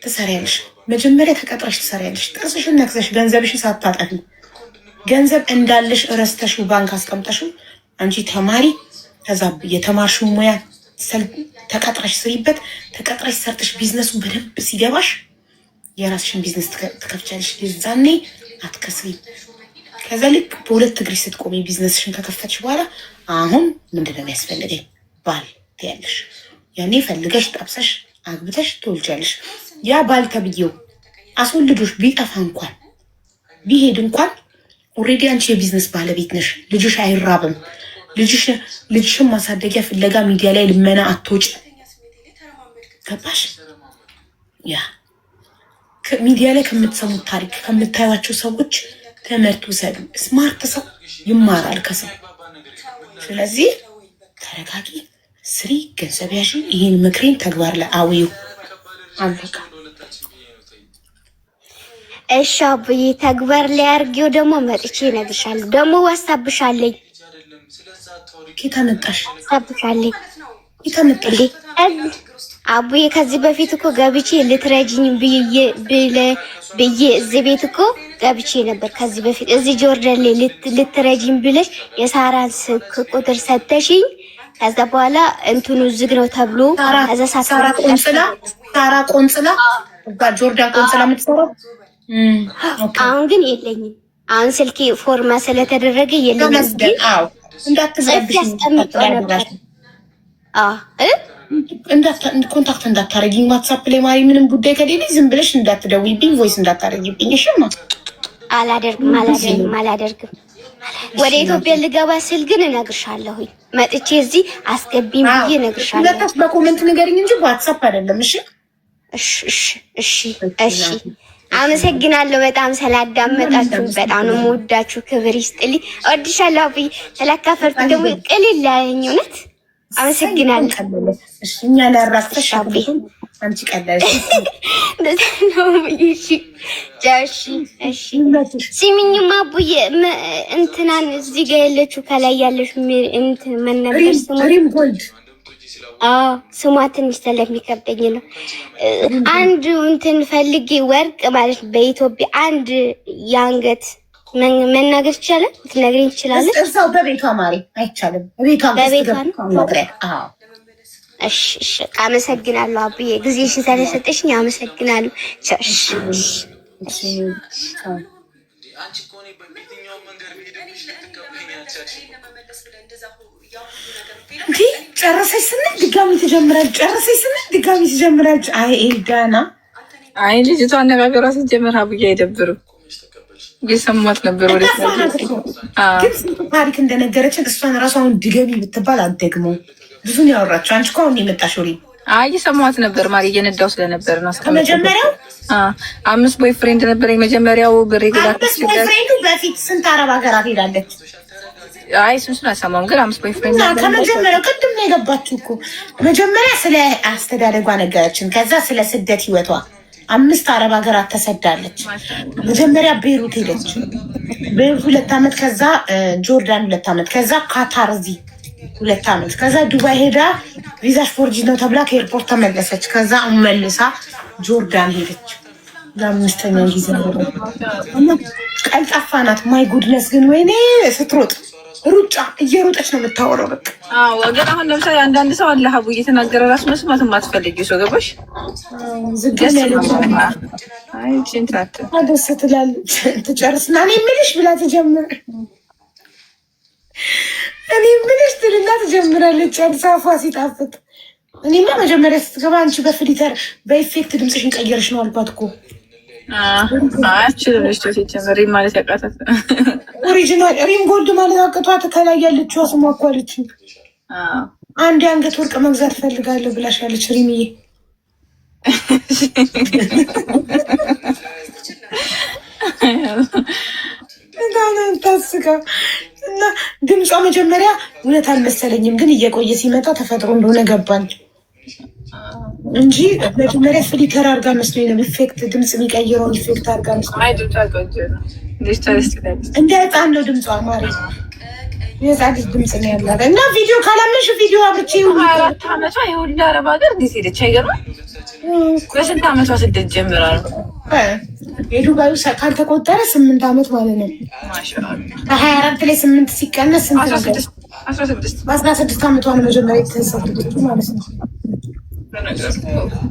ትሰሪያለሽ። መጀመሪያ ተቀጥረሽ ትሰሪያለሽ። ጥርስሽን ነክሰሽ ገንዘብሽን ሳታጠፊ ገንዘብ እንዳለሽ እረስተሽው ባንክ አስቀምጠሽው አንቺ ተማሪ ከዛ የተማርሽው ሙያ ተቀጥረሽ ስሪበት። ተቀጥረሽ ሰርተሽ ቢዝነሱ በደንብ ሲገባሽ የራስሽን ቢዝነስ ትከፍቻለሽ። የዛኔ አትከስሪ። ከዛ ልክ በሁለት እግርሽ ስትቆሚ ቢዝነስሽን ከከፈትሽ በኋላ አሁን ምንድነው የሚያስፈልገኝ? ባል ትያለሽ። ያኔ ፈልገሽ ጠብሰሽ አግብተሽ ትወልጃለሽ። ያ ባል ተብዬው አስወልዶሽ ቢጠፋ እንኳን ቢሄድ እንኳን ኦልሬዲ አንቺ የቢዝነስ ባለቤት ነሽ። ልጅሽ አይራብም። ልጅሽን ማሳደጊያ ፍለጋ ሚዲያ ላይ ልመና አትወጭ። ገባሽ? ያ ሚዲያ ላይ ከምትሰሙት ታሪክ ከምታዩቸው ሰዎች ትምህርት ውሰዱ። ስማርት ሰው ይማራል ከሰው። ስለዚህ ተረጋጊ፣ ስሪ፣ ገንዘብ ያዥ። ይህን ምክሬን ተግባር ላይ አውዩ። አለቃ እሺ አቡዬ፣ ተግባር ላይ አድርጌው ደግሞ መጥቼ እነግርሻለሁ። ደግሞ ዋሳብሻለኝ። ኬታ መጣሽ? ዋሳብሻለኝ። ኬታ መጣሽ? አቡዬ ከዚህ በፊት እኮ ገብቼ ልትረጂኝ ብዬ እዚህ ቤት እኮ ገብቼ ነበር። ከዚህ በፊት እዚህ ጆርዳን ላይ ልትረጂኝ ብለሽ የሳራን ስልክ ቁጥር ሰተሽኝ፣ ከዛ በኋላ እንትኑ ዝግ ነው ተብሎ ከዛ ሳራ ቆንጽላ ጆርዳን ቆንጽላ የምትሰራው አሁን ግን የለኝም። አሁን ስልኬ ፎርማ ስለተደረገ የለኝም። ግን እንዳትዘብሽ ያስቀምጠው ነበር። ኮንታክት እንዳታረጊኝ ዋትሳፕ ላይ ማሪ፣ ምንም ጉዳይ ከሌለ ዝም ብለሽ እንዳትደውይብኝ፣ ቮይስ እንዳታረጊብኝ። እሺማ አላደርግም። ወደ ኢትዮጵያ ልገባ ስል ግን እነግርሻለሁኝ። መጥቼ እዚህ አስገቢኝ ብዬ እነግርሻለሁ። ሁለታች በኮሜንት ንገሪኝ እንጂ ዋትሳፕ አይደለም። እሺ። አመሰግናለሁ በጣም ስላዳመጣችሁ። በጣም ነው የምወዳችሁ። ክብር ይስጥልኝ። እወድሻለሁ አብይ። ስለካፈርኩ ደግሞ ቅልል ያለኝ እውነት አመሰግናለሁ። እኛ ላራክተሽ አብይ አንቺ ቀላል እሺ። ሲሚኝማ አቡዬ እንትናን እዚህ ጋር ያለችው ከላይ ያለች እንትን መነበር ስሟ ትንሽ ስለሚከብደኝ ነው። አንድ እንትን ፈልጌ ወርቅ ማለት በኢትዮጵያ አንድ የአንገት መናገር ይቻላል? ልትነግሪኝ ትችላለች? እዛው በቤቷ ማሪ አይቻልም። በቤቷ ነው። እሺ፣ አመሰግናለሁ አብዬ፣ ጊዜሽን ስለሰጠሽኝ አመሰግናለሁ። ጨረሰች ስንል ድጋሚ ትጀምራለች። አይ ኤልዳና፣ አይ ልጅቷ አነጋገሯ ሲጀምር አብዬ አይደብርም። እየሰማት ነበር። ወደ ግን ታሪክ እንደነገረችን እሷን ራሷን ድገሚ ብትባል አትደግመው። ብዙ ነው ያወራችው። አንቺ እኮ አሁን የመጣሽው ሪ እየሰማት ነበር። ማሪ እየነዳው ስለነበር ነው። ከመጀመሪያው 5 ቦይፍሬንድ ነበር የመጀመሪያው። ብሬ ቦይፍሬንዱ በፊት ስንት አረብ ሀገራት ሄዳለች? አይ እሱን አልሰማሁም፣ ግን 5 ቦይፍሬንድ ነበር ከመጀመሪያው። ቅድም ነው የገባችው እኮ። መጀመሪያ ስለ አስተዳደጓ ነገረችን፣ ከዛ ስለ ስደት ህይወቷ 5 አረብ ሀገራት ተሰዳለች። መጀመሪያ ቤይሩት ሄደች፣ ቤይሩት 2 ዓመት፣ ከዛ ጆርዳን 2 ዓመት፣ ከዛ ካታር እዚህ 2 ዓመት፣ ከዛ ዱባይ ሄዳ ቪዛሽ ፎርጂ ነው ተብላ ከኤርፖርት ተመለሰች። ከዛ መልሳ ጆርዳን ሄደች። ለ5ኛ ጊዜ ቀልጣፋ ናት። ማይ ጉድነስ ግን ወይኔ ስትሮጥ ሩጫ እየሮጠች ነው የምታወራው። በቃ ግን አሁን ለምሳሌ አንዳንድ ሰው አለ ሀቡ እየተናገረ ራሱ መስማት የማትፈልጊው ሰው ገባሽ? ደስ ትላለች። ትጨርስና እኔ የምልሽ ብላ ትጀምር። እኔ የምልሽ ትልና ትጀምራለች። ጨርሳ አፏ ሲጣፍጥ። እኔማ መጀመሪያ ስትገባ አንቺ በፍሊተር በኢፌክት ድምፅሽን ቀየርሽ ነው አልኳት እኮ። ሪም ማለት ያቃታት ኦሪጂናል ሪም ጎልድ ማለት አቅቷት ከላይ ያለችው ስሟ እኮ አለችኝ። አንድ የአንገት ወርቅ መግዛት ፈልጋለሁ ብላሻለች ሪምዬ። ታስጋ እና ድምጿ መጀመሪያ እውነት አልመሰለኝም፣ ግን እየቆየ ሲመጣ ተፈጥሮ እንደሆነ ገባኝ እንጂ መጀመሪያ ፍሊተር አድርጋ መስሎኝ ነው። ኢፌክት ድምፅ የሚቀይረውን ኢፌክት አድርጋ መስሎኝ። እንደ ህፃን ነው ድምጿ ማሪ። የዛሬ ድምጽ ነው ያለው እና ቪዲዮ ካላመንሽ ቪዲዮ አብርቼ አራት አመቷ የሁሉ አረብ ሀገር እንዴት ሄደች? አይገርምም? በስንት አመቷ ስደት ጀምራ ነው? የዱባዩ ካልተቆጠረ 8 አመት ማለት ነው። ከ24 ላይ 8 ሲቀነስ ስንት ነው? 16 በ16 አመቷ ነው መጀመሪያ የተሰደደችው ማለት ነው።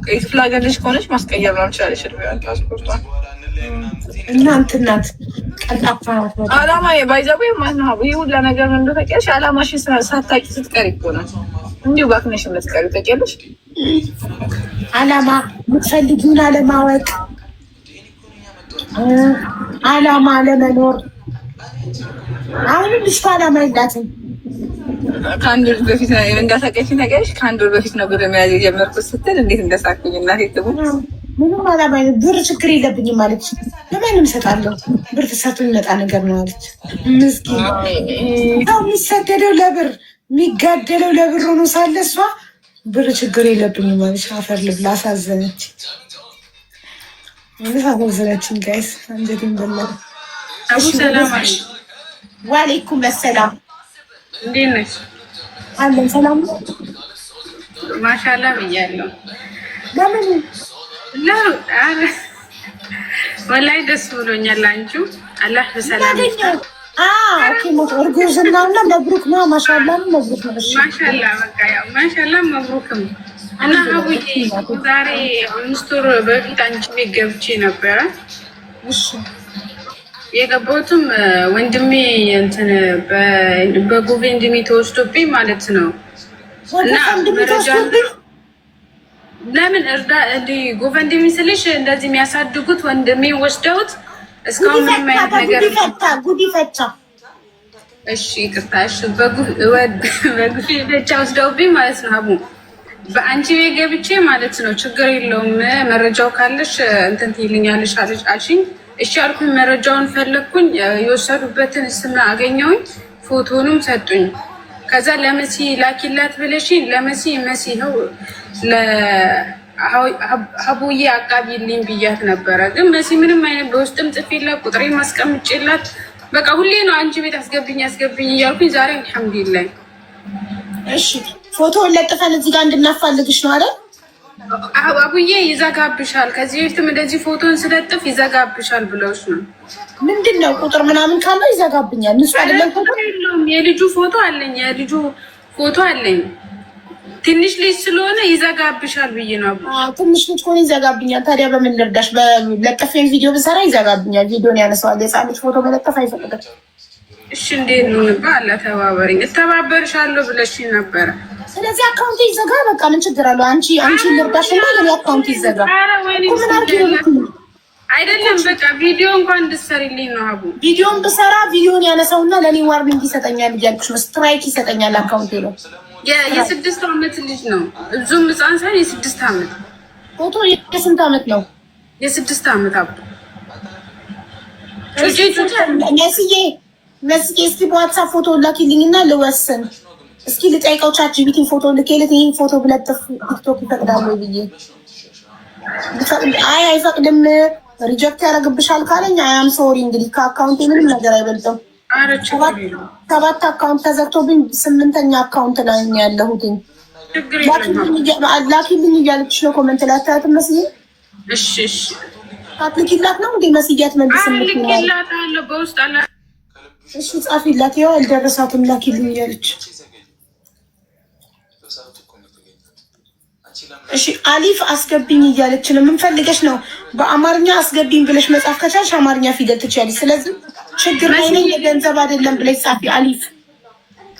ክፍለ ሀገር ልጅ ከሆነች ማስቀየር ነው ትችላለች። ፓስፖርቷን እና እንትን ናት ቀልጣፋ ናት። አላማ ባይዛቡ ማነው ይሄ ሁላ ነገር ምን እንደሆነ ታውቂያለሽ? አላማሽን ሳታውቂ ስትቀሪ እኮ ነው እንዲሁ ባክነሽ የምትቀሪው ታውቂያለሽ? አላማ የምትፈልጊውን አለማወቅ፣ አላማ ለመኖር። አሁንም ልጅቷ አላማ የላትም። ከአንድ ወር በፊት እንዳሳቀችኝ ታውቂያለሽ? ከአንድ ወር በፊት ነው ብር መያዝ የጀመርኩት ስትል እንዴት እንደሳቅኝ እናቴ ትሙት። ምንም አላማ ብር ችግር የለብኝም ማለች። ለማንም እሰጣለሁ ብር ተሰርቶ የሚመጣ ነገር ነው አለች። ምስኪን ሰው የሚሰደደው ለብር የሚጋደለው ለብር ሆኖ ሳለ እሷ ብር ችግር የለብኝም ማለች። አፈር ልብላ። አሳዘነች፣ አሳዘነችን። ጋይስ አንጀቴን በላ። አቡ ሰላም አለ። ዋሌይኩም ሰላም። እንዴት ነሽ? አለን ሰላም ነው። ማሻአላ ብያለሁ። ለምን ወላሂ ደስ ብሎኛል። አንቺ አላህ በሰላም ይስጣት። ኦኬ ሞት እርግዝናና መብሩክ ነው። ማሻአላ መብሩክ ነው። ማሻአላ በቃ ያው ማሻአላ መብሩክም እና አቡዬ ዛሬ 5 ወር በፊት አንቺ ቤት ገብቼ ነበረ። እሺ የገባሁትም ወንድሜ እንትን በጎቬንድሚ ተወስዶብኝ ማለት ነው እና መረጃ ለምን እርዳ እንዲ ጎቨንድሚ ስልሽ እንደዚህ የሚያሳድጉት ወንድሜ ወስደውት እስካሁን ምንም አይነት ነገር ጉዲ ፈቻ። እሺ ይቅርታ። እሺ በጉዲ ፈቻ ወስደውብኝ ማለት ነው። አቡ በአንቺ ቤት ገብቼ ማለት ነው። ችግር የለውም መረጃው ካለሽ እንትን ትይልኛለሽ አልሽኝ። እሺ አልኩኝ። መረጃውን ፈለግኩኝ። የወሰዱበትን ስም አገኘሁኝ። ፎቶንም ሰጡኝ። ከዛ ለመሲ ላኪላት ብለሽኝ ለመሲ ነው ለሀቡዬ አቃቢልኝ ብያት ነበረ። ግን መሲ ምንም አይነት በውስጥም ጽፌላት ቁጥሬ ማስቀምጬላት በቃ ሁሌ ነው አንቺ ቤት አስገብኝ እያልኩኝ ዛሬ አልሐምዱሊላህ። እሺ ፎቶውን ለጥፈን እዚህ ጋር እንድናፋልግሽ ነው አይደል? አቡዬ ይዘጋብሻል። ከዚህ በፊትም እንደዚህ ፎቶን ስለጥፍ ይዘጋብሻል ብለውሽ ነው። ምንድን ነው ቁጥር ምናምን ካለው ይዘጋብኛል። ንሱ አይደለም ፎቶ የለውም። የልጁ ፎቶ አለኝ። ትንሽ ልጅ ስለሆነ ይዘጋብሻል ብዬ ነው። ትንሽ ልጅ ከሆነ ይዘጋብኛል። ታዲያ በምን ልርዳሽ? በለጠፌን ቪዲዮ ብሰራ ይዘጋብኛል። ቪዲዮን ያነሳዋል። የህፃን ልጅ ፎቶ መለጠፍ አይፈቅድም። እሺ እንዴት ነው ንባላ? ተባበሪኝ። እተባበርሻለሁ ብለሽኝ ነበረ። ስለዚህ አካውንት ይዘጋ። በቃ ምን ችግር አለው? አንቺ ልርዳሽ እና የኔ አካውንት ይዘጋ። ምን አድርጊ አይደለም በቃ ቪዲዮ እንኳን እንድትሰሪልኝ ነው። አቡ ቪዲዮን ብሰራ ቪዲዮን ያነሳውና ለኔ ዋርኒንግ ይሰጠኛል እያልኩሽ ነው። ስትራይክ ይሰጠኛል አካውንቴ ነው። የ6 አመት ልጅ ነው። እዙም ህፃን ሳይሆን የ6 አመት ፎቶ። የስንት አመት ነው? የ6 አመት አቡ መስዬ እስኪ በዋትሳፕ ፎቶ ላኪልኝና ልወስን። እስኪ ልጠይቀው ቻት ጂቢቲ ፎቶ ልኬለት ይሄን ፎቶ ብለጥፍ ቲክቶክ ይፈቅዳል ወይ ብዬ። አይ አይፈቅድም ሪጀክት ያደርግብሻል ካለኝ አያም ሶሪ። እንግዲህ ከአካውንቴ ምንም ነገር አይበልጥም። 7 አካውንት ተዘግቶብኝ 8ኛ አካውንት ላይ ነው ያለሁት። ላኪልኝ እያለችሽ ነው ኮመንት ላይ አታያትም መስዬ? እሺ አፕሊኬሽን ነው እንዴ መስዬ አትመልስም? እሺ ጻፊላት። ያው አልደረሳትም ላኪልኝ እያለች። እሺ አሊፍ አስገቢኝ እያለች ነው። ምን ፈልገሽ ነው? በአማርኛ አስገቢኝ ብለሽ መጻፍ ከቻልሽ አማርኛ ፊደል ትችያለሽ። ስለዚህ ችግር ላይ ነኝ የገንዘብ አይደለም ብለሽ ጻፊ። አሊፍ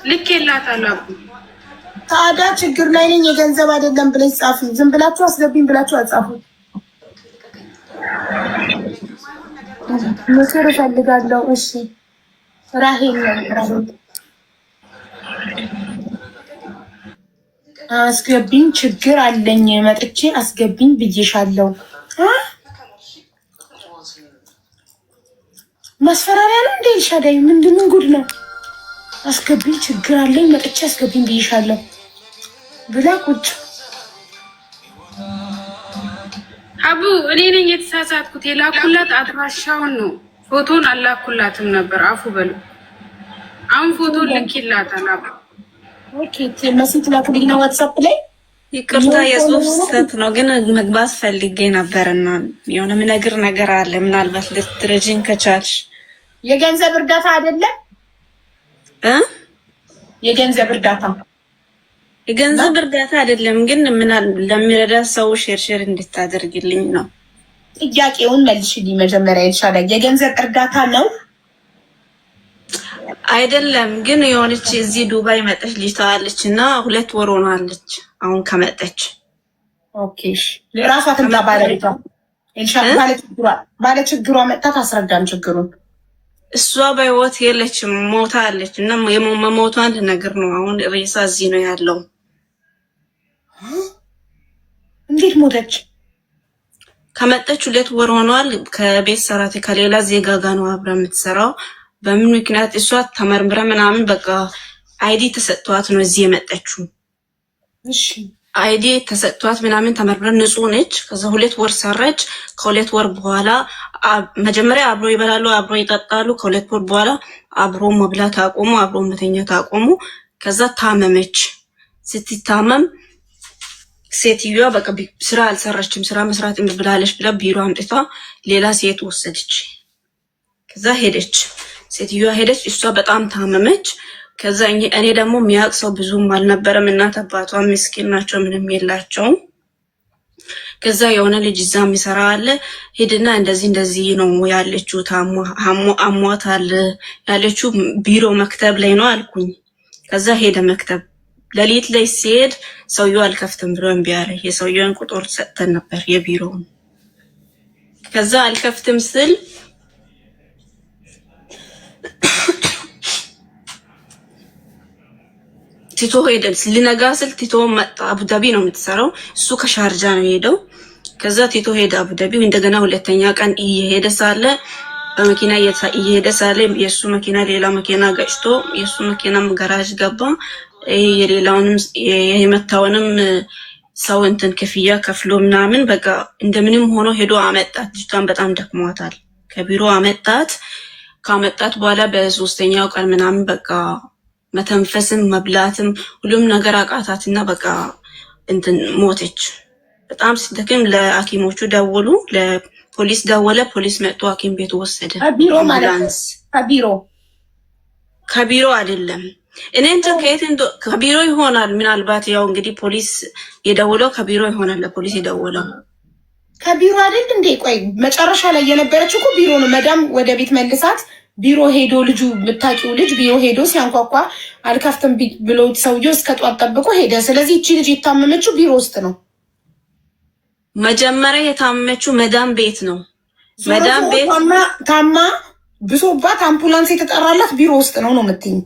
ልኬላታለሁ። ታዲያ ችግር ላይ ነኝ የገንዘብ አይደለም ብለሽ ጻፊ። ዝም ብላችሁ አስገቢኝ ብላችሁ አጻፉ። ምክር እፈልጋለሁ። እሺ ራሄል ነው አስገቢኝ፣ ችግር አለኝ መጥቼ አስገቢኝ ብዬሻለሁ። ማስፈራሪያ ነው እንዴ? ሻዳይ ምንድነው? ጉድ ነው። አስገቢኝ፣ ችግር አለኝ መጥቼ አስገቢኝ ብዬሻለሁ ብላ ቁጭ። አቡ እኔ ነኝ የተሳሳትኩት። የላኩላት አድራሻውን ነው፣ ፎቶን አላኩላትም ነበር። አፉ በሉ አሁን ፎቶ ልክላታል። ኦኬ መስት ላኩልኝ ዋትስአፕ ላይ። ይቅርታ የጽሁፍ ስህተት ነው ግን መግባት ፈልጌ ነበርና የሆነ ምነግር ነገር አለ። ምናልባት ልትረጂኝ ከቻልሽ። የገንዘብ እርዳታ አይደለም የገንዘብ እርዳታ አይደለም ግን ለሚረዳ ሰው ሼር እንድታደርግልኝ ነው። ጥያቄውን መልሽልኝ መጀመሪያ ይሻላል። የገንዘብ እርዳታ ነው አይደለም ግን የሆነች እዚህ ዱባይ መጣች ልጅ ታለች እና 2 ወር ሆናለች አሁን ከመጣች። ኦኬ ለራሷ ተንታ ባለ ችግሯ መጣ ታስረዳን ችግሩን። እሷ በህይወት የለችም ሞታለች እና የመሞቷን ነገር ነው። አሁን ሬሳ እዚህ ነው ያለው። እንዴት ሞተች? ከመጣች 2 ወር ሆኗል። ከቤት ሰራተኛ ከሌላ ዜጋ ጋር ነው አብራ የምትሰራው። በምን ምክንያት እሷ ተመርምራ ምናምን በቃ አይዲ ተሰጥቷት ነው እዚህ የመጣችው። እሺ አይዲ ተሰጥቷት ምናምን ተመርምራ ንጹህ ነች። ከዛ 2 ወር ሰራች። ከ2 ወር በኋላ መጀመሪያ አብሮ ይበላሉ፣ አብሮ ይጠጣሉ። ከ2 ወር በኋላ አብሮ መብላት አቆሙ፣ አብሮ መተኛት አቆሙ። ከዛ ታመመች። ስትታመም ሴትዮዋ በቃ ስራ አልሰራችም፣ ስራ መስራት እምብላለች ብላ ቢሮ አምጥታ ሌላ ሴት ወሰደች። ከዛ ሄደች፣ ሴትዮዋ ሄደች። እሷ በጣም ታመመች። ከዛ እኔ ደግሞ የሚያውቅ ሰው ብዙም አልነበረም። እናት አባቷ ምስኪን ናቸው፣ ምንም የላቸውም። ከዛ የሆነ ልጅ እዛ የሚሰራ አለ። ሄድና እንደዚህ ነው ያለችው፣ አሟታል ያለችው ቢሮ መክተብ ላይ ነው አልኩኝ። ከዛ ሄደ መክተብ። ለሊት ላይ ሲሄድ ሰውየው አልከፍትም ብሎ እምቢ አለ። የሰውየውን ቁጥር ሰጥተን ነበር የቢሮውን። ከዛ አልከፍትም ስል ቲቶ ሄደ። ሊነጋ ስል ቲቶ መጣ። አቡዳቢ ነው የምትሰራው፣ እሱ ከሻርጃ ነው የሄደው። ከዛ ቲቶ ሄደ አቡዳቢ። እንደገና ሁለተኛ ቀን እየሄደ ሳለ በመኪና እየሄደ ሳለ የሱ መኪና ሌላ መኪና ገጭቶ የሱ መኪናም ጋራጅ ገባ። የሌላውንም የመታውንም ሰው እንትን ክፍያ ከፍሎ ምናምን በቃ እንደምንም ሆኖ ሄዶ አመጣት። ልጅቷን በጣም ደክሟታል። ከቢሮ አመጣት። ካመጣት በኋላ በሶስተኛው ቀን ምናምን በቃ መተንፈስም መብላትም ሁሉም ነገር አቃታትና በቃ እንትን ሞተች። በጣም ሲደክም ለሐኪሞቹ ደወሉ፣ ለፖሊስ ደወለ። ፖሊስ መጥቶ ሐኪም ቤት ወሰደ። ከቢሮ አይደለም እኔ እንጃ ከየት ከቢሮ ይሆናል። ምናልባት ያው እንግዲህ ፖሊስ የደወለው ከቢሮ ይሆናል። ለፖሊስ የደወለው ከቢሮ አይደል እንዴ? ቆይ መጨረሻ ላይ የነበረችው እኮ ቢሮ ነው። መዳም ወደ ቤት መልሳት ቢሮ ሄዶ ልጁ የምታውቂው ልጅ ቢሮ ሄዶ ሲያንኳኳ አልከፍትም ብሎ ሰውዬው እስከ ጧት ጠብቆ ሄደ። ስለዚህ እቺ ልጅ የታመመችው ቢሮ ውስጥ ነው። መጀመሪያ የታመመችው መዳም ቤት ነው። መዳም ቤት ታማ ብሶባት አምቡላንስ የተጠራላት ቢሮ ውስጥ ነው የምትይኝ?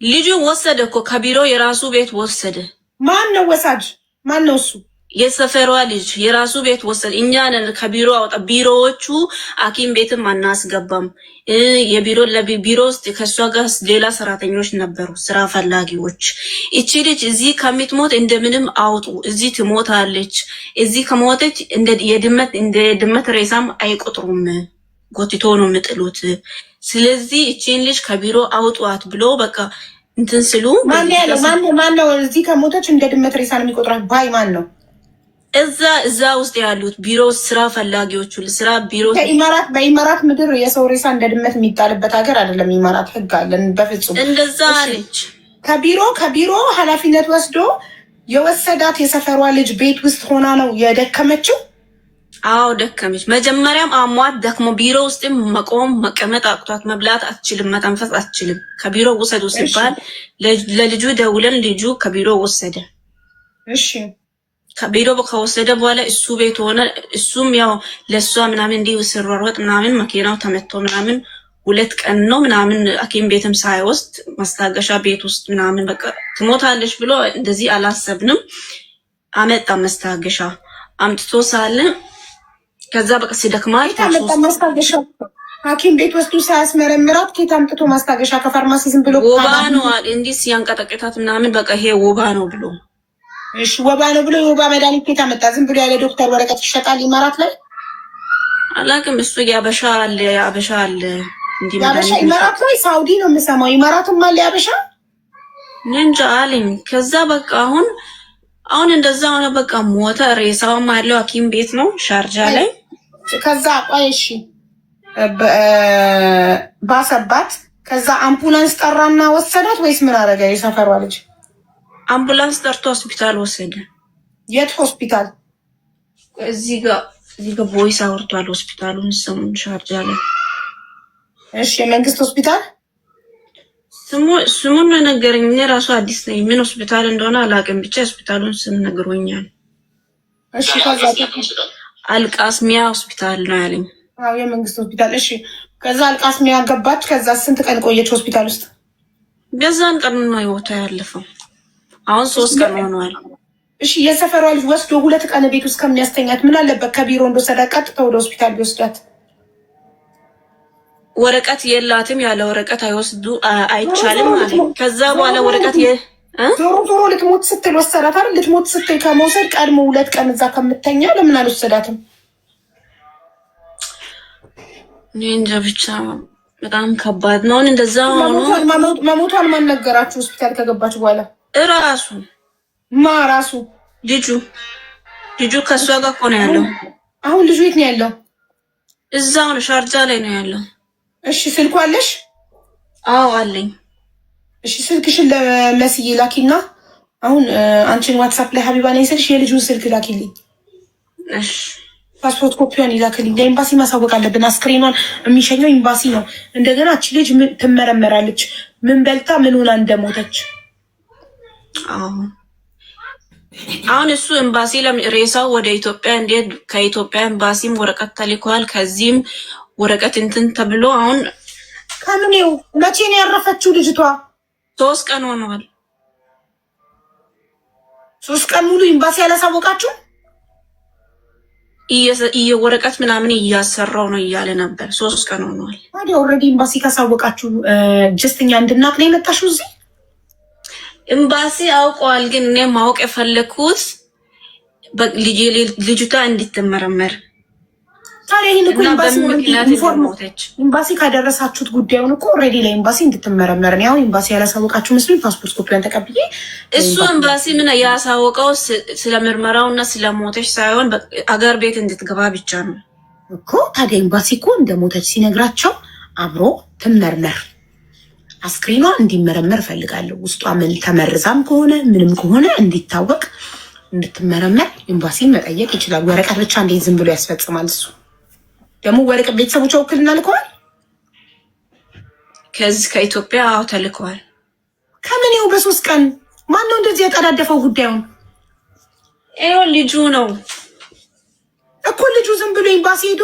ልጁ ወሰደ እኮ ከቢሮ የራሱ ቤት ወሰደ። ማን ነው ወሳጅ? ማን ነው እሱ? የሰፈሯ ልጅ የራሱ ቤት ወሰደ። እኛ ነን ከቢሮ አውጣ። ቢሮዎቹ ሐኪም ቤትም አናስገባም። ቢሮ ውስጥ ከሷ ጋር ሌላ ሰራተኞች ነበሩ፣ ስራ ፈላጊዎች። እቺ ልጅ እዚህ ከምትሞት እንደምንም አውጡ፣ እዚህ ትሞታለች። እዚህ ከሞተች እንደ ድመት ሬሳም አይቆጥሩም፣ ጎትቶ ነው የምጥሉት። ስለዚህ እቺን ልጅ ከቢሮ አውጧት ብሎ በቃ እንትን ስሉ ማን ነው እዚህ ከሞተች እንደ ድመት ሬሳ ነው የሚቆጥራት ባይ ማን ነው? እዛ ውስጥ ያሉት ቢሮ ስራ ፈላጊዎቹ ስራ ቢሮ በኢማራት ምድር የሰው ሬሳ እንደ ድመት የሚጣልበት ሀገር አይደለም። ኢማራት ህግ አለን በፍጹም እንደዛ አለች። ከቢሮ ኃላፊነት ወስዶ የወሰዳት የሰፈሯ ልጅ ቤት ውስጥ ሆና ነው የደከመችው። አዎ ደከመች። መጀመሪያም አሟት ደክሞ ቢሮ ውስጥም መቆም መቀመጥ አቅቷት መብላት አትችልም፣ መተንፈስ አትችልም። ከቢሮ ወሰዱ ሲባል ለልጁ ደውለን ልጁ ከቢሮ ወሰደ። እሺ ከቢሮ ከወሰደ በኋላ እሱ ቤት ሆነ። እሱም ያው ለሷ ምናምን እንዲህ ሲሯሯጥ ምናምን መኪናው ተመቶ ምናምን 2 ቀን ነው ምናምን ሐኪም ቤትም ሳይወስድ ማስታገሻ ቤት ውስጥ ምናምን በቃ ትሞታለች ብሎ እንደዚህ አላሰብንም። አመጣ መስታገሻ አምጥቶ ሳለ ከዛ በቃ ሲደክማት ማስታገሻ ሐኪም ቤት ወስዱ ሳያስመረምራት ኬት አምጥቶ ማስታገሻ ከፋርማሲ ዝም ብሎ ወባ ነው እንዲህ ሲያንቀጠቅጣት ምናምን በቃ ይሄ ወባ ነው ብሎ እሺ ወባ ነው ብሎ የወባ መድኃኒት ኬት አመጣ? ዝም ብሎ ያለ ዶክተር ወረቀት ይሸጣል ኢማራት ላይ? አላውቅም። እሱ ያበሻ አለ ያበሻ ኢማራት ወይ ሳውዲ ነው የምሰማው። ኢማራትም አለ ያበሻ እንጃ አለኝ። ከዛ በቃ አሁን እንደዛ ሆነ። በቃ ሞተ። ሬሳውም ያለው ሐኪም ቤት ነው ሻርጃ ላይ። ከዛ ቆይ እሺ ባሰባት። ከዛ አምቡላንስ ጠራና ወሰዳት ወይስ ምን አደረገ? የሰፈሯ ልጅ አምቡላንስ ጠርቶ ሆስፒታል ወሰደ። የት ሆስፒታል? እዚህ ጋር ቦይስ አውርቷል። ሆስፒታሉን ስሙን ሻርጃ ላይ። እሺ የመንግስት ሆስፒታል ስሙን ነገረኝ። እኔ ራሱ አዲስ ነኝ። ምን ሆስፒታል እንደሆነ አላውቅም። ብቻ ሆስፒታሉን ስም ነግሮኛል። እሺ ከዛ አልቃስሚያ ሆስፒታል ነው ያለኝ። አዎ የመንግስት ሆስፒታል። እሺ ከዛ አልቃስሚያ ገባች። ከዛ ስንት ቀን ቆየች ሆስፒታል ውስጥ? በዛን ቀን ነው ህይወቷ ያለፈው። አሁን 3 ቀን ሆኗል። እሺ የሰፈሯ ልጅ ወስዶ 2 ቀን ቤት ውስጥ ከሚያስተኛት ምን አለበት ከቢሮ እንደወሰዳት ቀጥታ ወደ ሆስፒታል ቢወስዳት? ወረቀት የላትም። ያለ ወረቀት አይወስዱ አይቻልም ማለት። ከዛ በኋላ ወረቀት ዞሮ ልትሞት ስትል ወሰዳት አይደል? ልትሞት ስትል ከመውሰድ ቀድሞ 2 ቀን እዛ ከምተኛ ለምን አልወሰዳትም? እንጃ ብቻ በጣም ከባድ ነው። እንደዛ ሆኖ መሞቷን ማን ነገራችሁ? ሆስፒታል ከገባች በኋላ እራሱ ራሱ ልጁ ከሷ ጋር እኮ ነው ያለው። አሁን ልጁ የት ነው ያለው? እዛው ነው ሻርጃ ላይ ነው ያለው። እሺ ስልኩ አለሽ? አዎ አለኝ። እሺ ስልክሽን ለመስዬ ላኪና አሁን አንቺን ዋትስአፕ ላይ ሀቢባ ነኝ ስልሽ የልጁን ስልክ ላኪልኝ። እሺ ፓስፖርት ኮፒዋን ይላክልኝ። ለኤምባሲ ማሳወቅ አለብን። አስክሬኗን የሚሸኘው ኤምባሲ ነው። እንደገና እቺ ልጅ ትመረመራለች፣ ምን በልታ ምን ሆና እንደሞተች። አሁን እሱ ኤምባሲ ሬሳው ወደ ኢትዮጵያ እንዴት ከኢትዮጵያ ኤምባሲም ወረቀት ተልኳል። ከዚህም ወረቀት እንትን ተብሎ አሁን ከምኔው መቼ ነው ያረፈችው ልጅቷ? 3 ቀን ሆኗል። 3 ቀን ሙሉ ኤምባሲ ያላሳወቃችሁ? ወረቀት ምናምን እያሰራው ነው እያለ ነበር። 3 ቀን ሆኗል። ታዲያ ኦልሬዲ ኤምባሲ ካሳወቃችሁ ጀስትኛ እንድናቅ ነው የመጣሽው እዚህ? ኤምባሲ አውቀዋል። ግን እኔ ማወቅ የፈለኩት ልጅቷ እንድትመረመር። ታዲያ ይሄን እኮ ኤምባሲ ካደረሳችሁት ጉዳዩን እኮ ኦልሬዲ ለኤምባሲ እንድትመረመር ነው። ያው ኤምባሲ ያላሳወቃችሁ መስሎኝ ፓስፖርት ኮፒያን ተቀብዬ እሱ ኤምባሲ ምን ያሳወቀው ስለምርመራውና ስለሞተች ሳይሆን አገር ቤት እንድትገባ ብቻ ነው እኮ። ታዲያ ኤምባሲ እኮ እንደሞተች ሲነግራቸው አብሮ ትመርመር፣ አስክሬኗ እንዲመረመር ፈልጋለሁ። ውስጧ ምን ተመርዛም ከሆነ ምንም ከሆነ እንዲታወቅ እንድትመረመር ኤምባሲን መጠየቅ ይችላል። ወረቀት ብቻ እንዴት ዝም ብሎ ያስፈጽማል? እሱ ደግሞ ወረቀት ቤተሰቦቿ ውክልና ልከዋል። ከዚህ ከኢትዮጵያ ተልከዋል። ከምኔው በ3 ቀን ማን ነው እንደዚህ ያጠዳደፈው ጉዳዩን? ይኸው ልጁ ነው እኮ። ልጁ ዝም ብሎ ኤምባሲ ሄዶ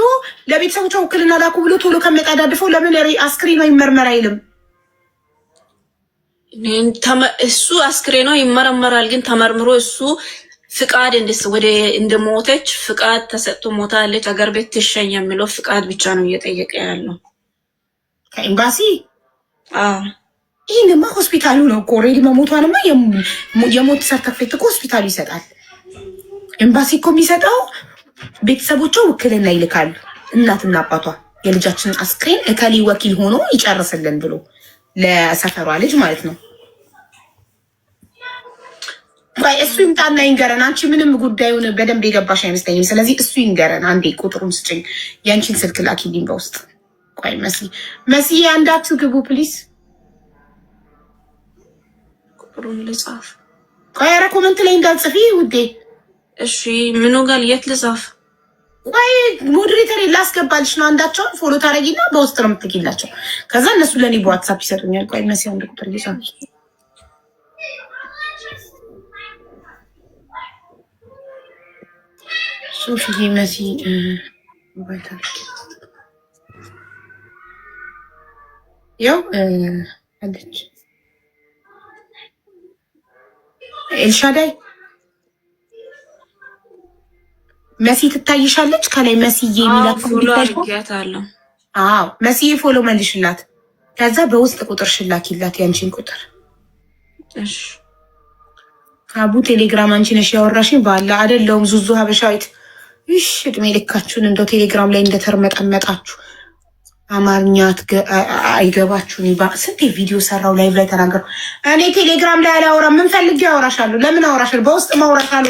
ለቤተሰቦቿ ውክልና ላኩ ብሎ ቶሎ ከሚያጠዳድፈው ለምን አስክሬኗ ይመርመር አይልም? እሱ አስክሬኗ ይመረመራል። ግን ተመርምሮ እሱ ፍቃድ ወደ እንደሞተች ፍቃድ ተሰጥቶ ሞታለች አገር ቤት ትሸኝ የሚለው ፍቃድ ብቻ ነው እየጠየቀ ያለው ከኤምባሲ። ይህንማ ሆስፒታሉ ነው እኮ ኦልሬዲ መሞቷንማ የሞት ሰርተፍኬት እኮ ሆስፒታሉ ይሰጣል። ኤምባሲ እኮ የሚሰጠው ቤተሰቦቿ ውክልና ይልካሉ። እናትና አባቷ የልጃችንን አስክሬን እከሌ ወኪል ሆኖ ይጨርስልን ብሎ ለሰፈሯ ልጅ ማለት ነው። እሱ ይምጣና ይንገረን። አንቺ ምንም ጉዳዩን በደንብ የገባሽ አይመስለኝም። ስለዚህ እሱ ይንገረን። አንዴ ቁጥሩን ስጭኝ፣ ያንቺን ስልክ ላኪልኝ በውስጥ። ቆይ መሲ አንዳችሁ ግቡ ፕሊስ። ቁጥሩን ልጻፍ። ቆይ ኧረ ኮመንት ላይ እንዳልጽፊ ውዴ። እሺ ምኑ ጋር የት ልጻፍ? ቆይ ሞዴሬተር ላስገባልሽ ነው። አንዳቸውን ፎሎ ታረጊና በውስጥ ነው የምትልኪላቸው። ከዛ እነሱ ለኔ በዋትስአፕ ይሰጡኛል። ቆይ መሲ አንድ ቁጥር ልጻፍ። ሶፊ መሲ ያው አለች ኤልሻዳይ መሲ ትታይሻለች ከላይ መስዬ የሚላክልኝ። አዎ መስዬ ፎሎ መልሽላት። ከዛ በውስጥ ቁጥር ሽላኪላት ያንቺን ቁጥር። እሺ አቡ ቴሌግራም አንቺ ነሽ ያወራሽኝ? ባላ አይደለሁም ዙዙ ሀበሻዊት። እሺ እድሜ ልካችሁን እንደው ቴሌግራም ላይ እንደተርመጠመጣችሁ አማርኛ አይገባችሁም። ስንት ቪዲዮ ሰራው ላይቭ ላይ ተናገርኩ። እኔ ቴሌግራም ላይ አላወራም። ምን ፈልጌ አወራሻለሁ? ለምን አወራሻለሁ? በውስጥ ማውራት አለ